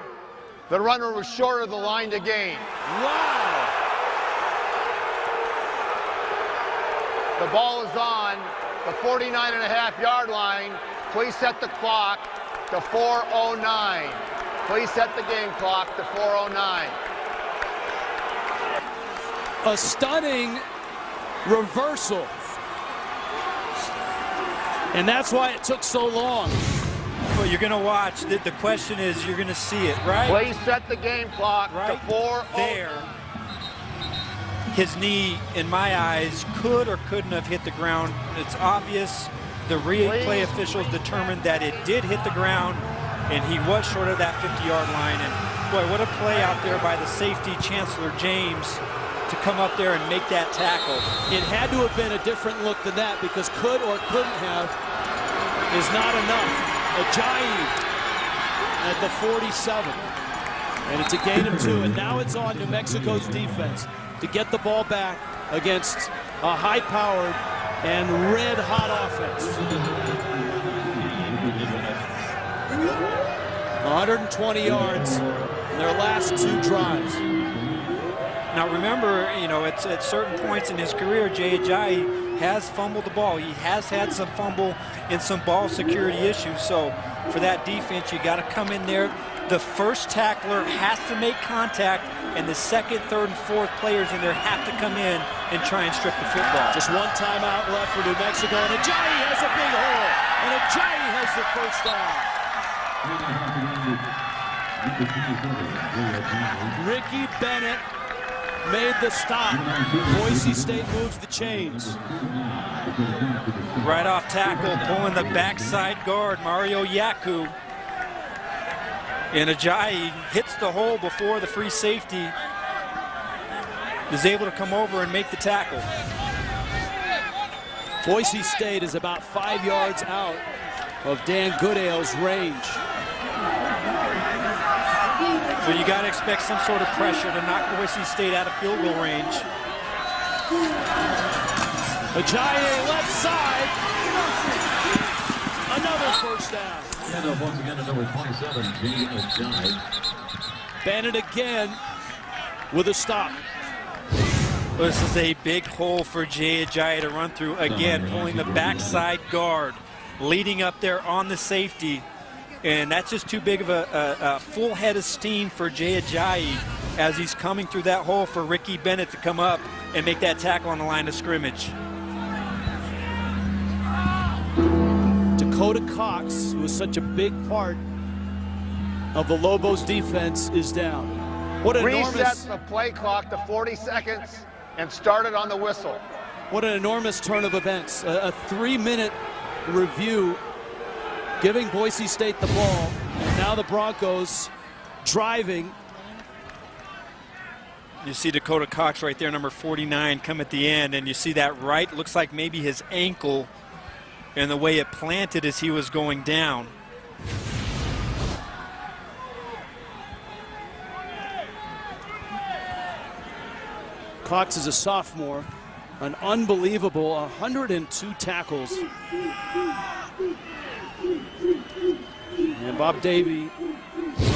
the runner was short of the line to gain. Wow! The ball is on the 49.5-yard line. Please set the clock to 4:09. Please set the game clock to 4:09. A stunning reversal. And that's why it took so long. Well, you're going to watch. The question is, you're going to see it, right? Please set the game clock right to 4:09. There. His knee, in my eyes, could or couldn't have hit the ground. It's obvious. The replay officials determined that it did hit the ground, and he was short of that 50-yard line. And boy, what a play out there by the safety, Chancellor James, to come up there and make that tackle. It had to have been a different look than that, because could or couldn't have is not enough. Ajayi at the 47. And it's a gain of 2, and now it's on New Mexico's defense to get the ball back against a high-powered and red-hot offense. 120 yards in their last 2 drives. Now remember, you know, it's at certain points in his career, Jay Ajayi has fumbled the ball. He has had some fumble and some ball security issues. So for that defense, you got to come in there. The first tackler has to make contact, and the second, third, and fourth players in there have to come in and try and strip the football. Just 1 timeout left for New Mexico, and Ajayi has a big hole, and Ajayi has the first down. Ricky Bennett made the stop. Boise State moves the chains. Right off tackle, pulling the backside guard, Mario Yaku. And Ajayi hits the hole before the free safety is able to come over and make the tackle. Boise State is about 5 yards out of Dan Goodale's range. Well, you got to expect some sort of pressure to knock Boise State out of field goal range. Ajayi left side. Another first down. Once again, at number 27, Jay Ajayi. Bennett again with a stop. Well, this is a big hole for Jay Ajayi to run through. Again, pulling the backside guard, leading up there on the safety. And that's just too big of a full head of steam for Jay Ajayi as he's coming through that hole for Ricky Bennett to come up and make that tackle on the line of scrimmage. Dakota Cox, who was such a big part of the Lobos defense, is down. What an Reset the play clock to 40 seconds and start it on the whistle. What an enormous turn of events. A 3-minute review giving Boise State the ball, and now the Broncos driving. You see Dakota Cox right there, number 49, come at the end, and you see that right, looks like maybe his ankle and the way it planted as he was going down. Cox is a sophomore, an unbelievable 102 tackles. And Bob Davie is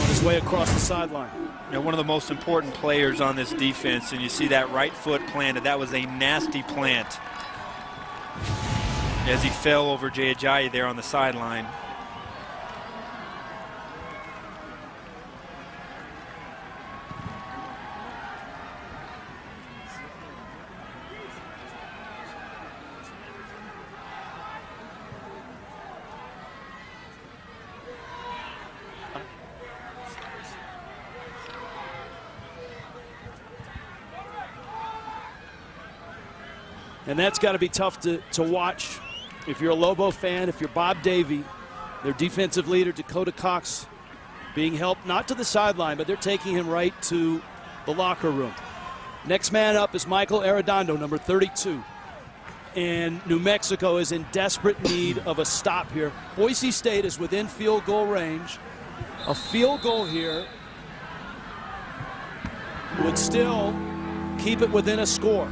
on his way across the sideline. You know, one of the most important players on this defense, and you see that right foot planted. That was a nasty plant as he fell over Jay Ajayi there on the sideline. And that's got to be tough to watch if you're a Lobo fan, if you're Bob Davie, their defensive leader, Dakota Cox, being helped not to the sideline, but they're taking him right to the locker room. Next man up is Michael Arredondo, number 32. And New Mexico is in desperate need of a stop here. Boise State is within field goal range. A field goal here would still keep it within a score.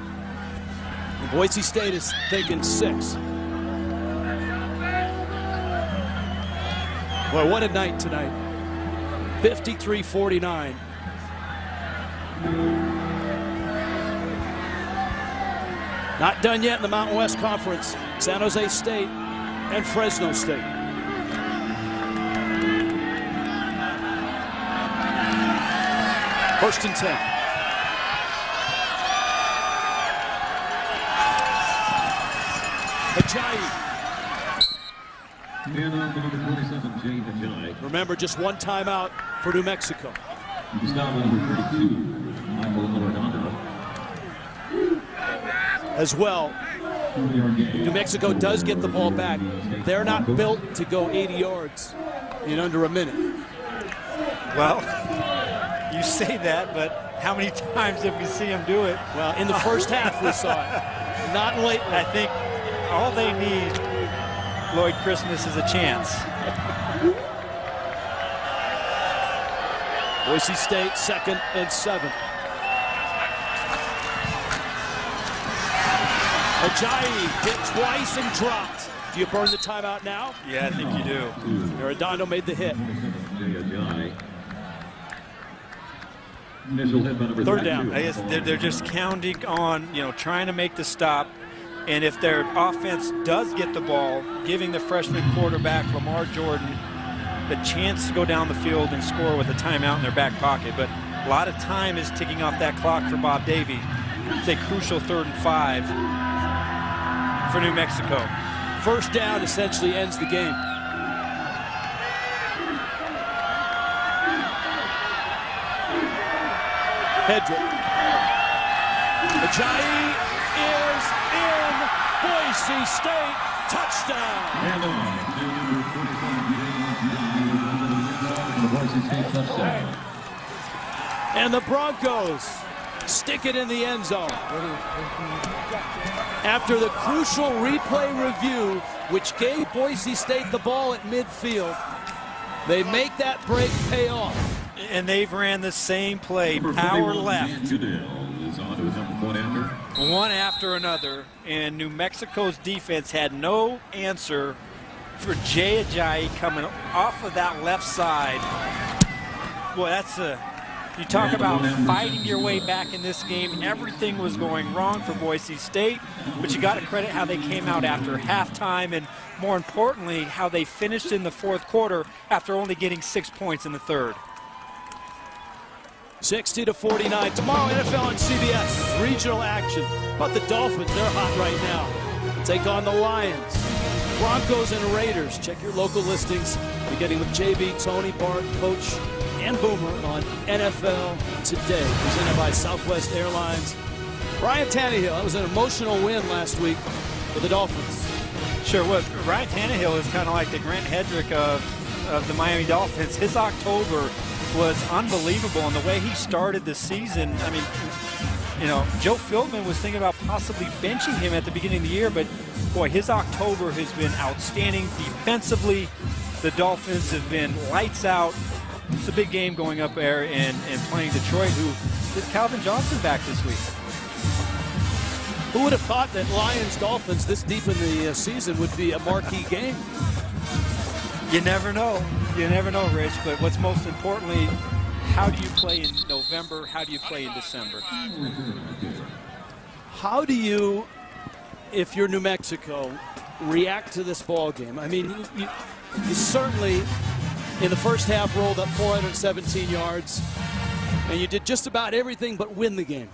And Boise State is thinking 6. Boy, what a night tonight. 53-49. Not done yet in the Mountain West Conference. San Jose State and Fresno State. First and 10. Ajayi. Remember, just one timeout for New Mexico. As well, New Mexico does get the ball back. They're not built to go 80 yards in under a minute. Well, you say that, but how many times have we seen them do it? Well, in the first half we saw it. Not lately. I think all they need, Lloyd Christmas, is a chance. Boise State, 2nd and 7. Ajayi hit twice and dropped. Do you burn the timeout now? Yeah, I think you do. Arredondo made the hit. Third down. I guess they're just counting on, trying to make the stop. And if their offense does get the ball, giving the freshman quarterback, Lamar Jordan, the chance to go down the field and score with a timeout in their back pocket. But a lot of time is ticking off that clock for Bob Davie. It's a crucial 3rd and 5 for New Mexico. First down essentially ends the game. Hedrick. Ajayi is in. Boise State touchdown. And the Broncos stick it in the end zone. After the crucial replay review, which gave Boise State the ball at midfield, they make that break pay off. And they've ran the same play, power left. One after another, and New Mexico's defense had no answer for Jay Ajayi coming off of that left side. Boy, you talk about fighting your way back in this game. Everything was going wrong for Boise State, but you got to credit how they came out after halftime, and more importantly, how they finished in the 4th quarter after only getting 6 points in the 3rd. 60-49. Tomorrow, NFL on CBS. Regional action. But the Dolphins, they're hot right now. Take on the Lions. Broncos and Raiders. Check your local listings. Beginning with JB, Tony, Bart, Coach, and Boomer on NFL Today. Presented by Southwest Airlines. Ryan Tannehill, that was an emotional win last week for the Dolphins. Sure was. Ryan Tannehill is kind of like the Grant Hedrick of the Miami Dolphins. His October was unbelievable, and the way he started the season. I mean, Joe Philbin was thinking about possibly benching him at the beginning of the year, but boy, his October has been outstanding defensively. The Dolphins have been lights out. It's a big game going up there and playing Detroit, who is Calvin Johnson back this week. Who would have thought that Lions-Dolphins this deep in the season would be a marquee game? You never know. You never know, Rich. But what's most importantly, how do you play in November? How do you play in December? How do you, if you're New Mexico, react to this ball game? I mean, you certainly, in the first half, rolled up 417 yards, and you did just about everything but win the game.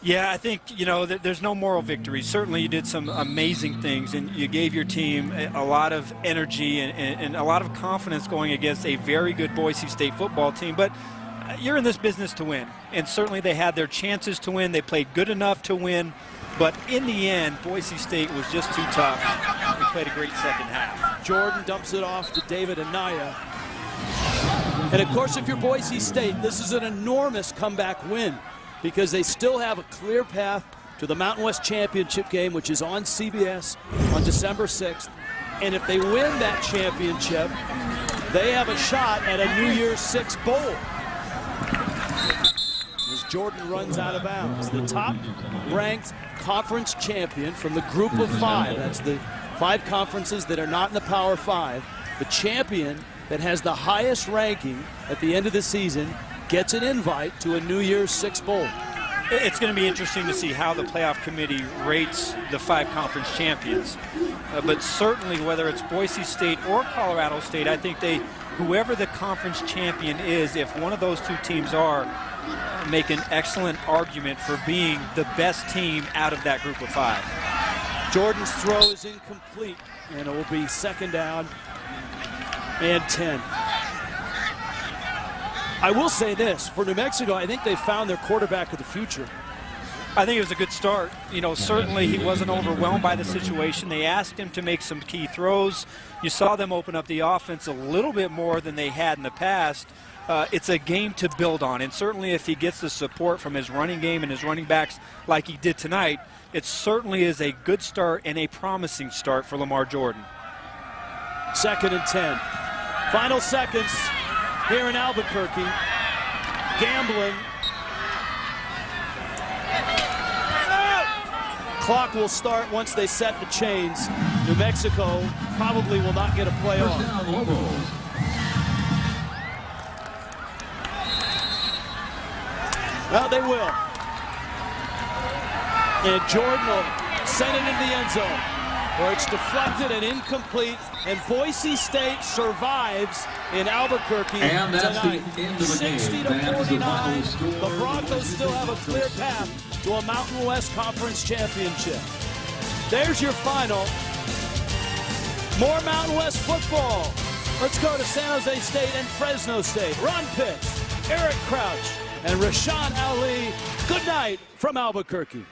Yeah, I think, you know, there's no moral victory. Certainly you did some amazing things, and you gave your team a lot of energy and a lot of confidence going against a very good Boise State football team. But you're in this business to win, and certainly they had their chances to win. They played good enough to win, but in the end, Boise State was just too tough. They played a great second half. Jordan dumps it off to David Anaya. And, of course, if you're Boise State, this is an enormous comeback win, because they still have a clear path to the Mountain West Championship game, which is on CBS on December 6th. And if they win that championship, they have a shot at a New Year's Six bowl. As Jordan runs out of bounds, the top-ranked conference champion from the group of 5, that's the 5 conferences that are not in the Power 5, the champion that has the highest ranking at the end of the season gets an invite to a New Year's Six bowl. It's going to be interesting to see how the playoff committee rates the 5 conference champions. But certainly, whether it's Boise State or Colorado State, I think whoever the conference champion is, if one of those 2 teams are, make an excellent argument for being the best team out of that group of 5. Jordan's throw is incomplete, and it will be 2nd down and 10. I will say this, for New Mexico, I think they found their quarterback of the future. I think it was a good start. You know, certainly he wasn't overwhelmed by the situation. They asked him to make some key throws. You saw them open up the offense a little bit more than they had in the past. It's a game to build on, and certainly if he gets the support from his running game and his running backs like he did tonight, it certainly is a good start and a promising start for Lamar Jordan. 2nd and 10. Final seconds here in Albuquerque. Gambling. Clock will start once they set the chains. New Mexico probably will not get a play off. Well, they will. And Jordan will send it into the end zone, where it's deflected and incomplete, and Boise State survives in Albuquerque and that's tonight. The end of the 60 game. to 49. The Broncos still have a clear path to a Mountain West Conference championship. There's your final. More Mountain West football. Let's go to San Jose State and Fresno State. Ron Pitts, Eric Crouch, and Rashawn Ali. Good night from Albuquerque.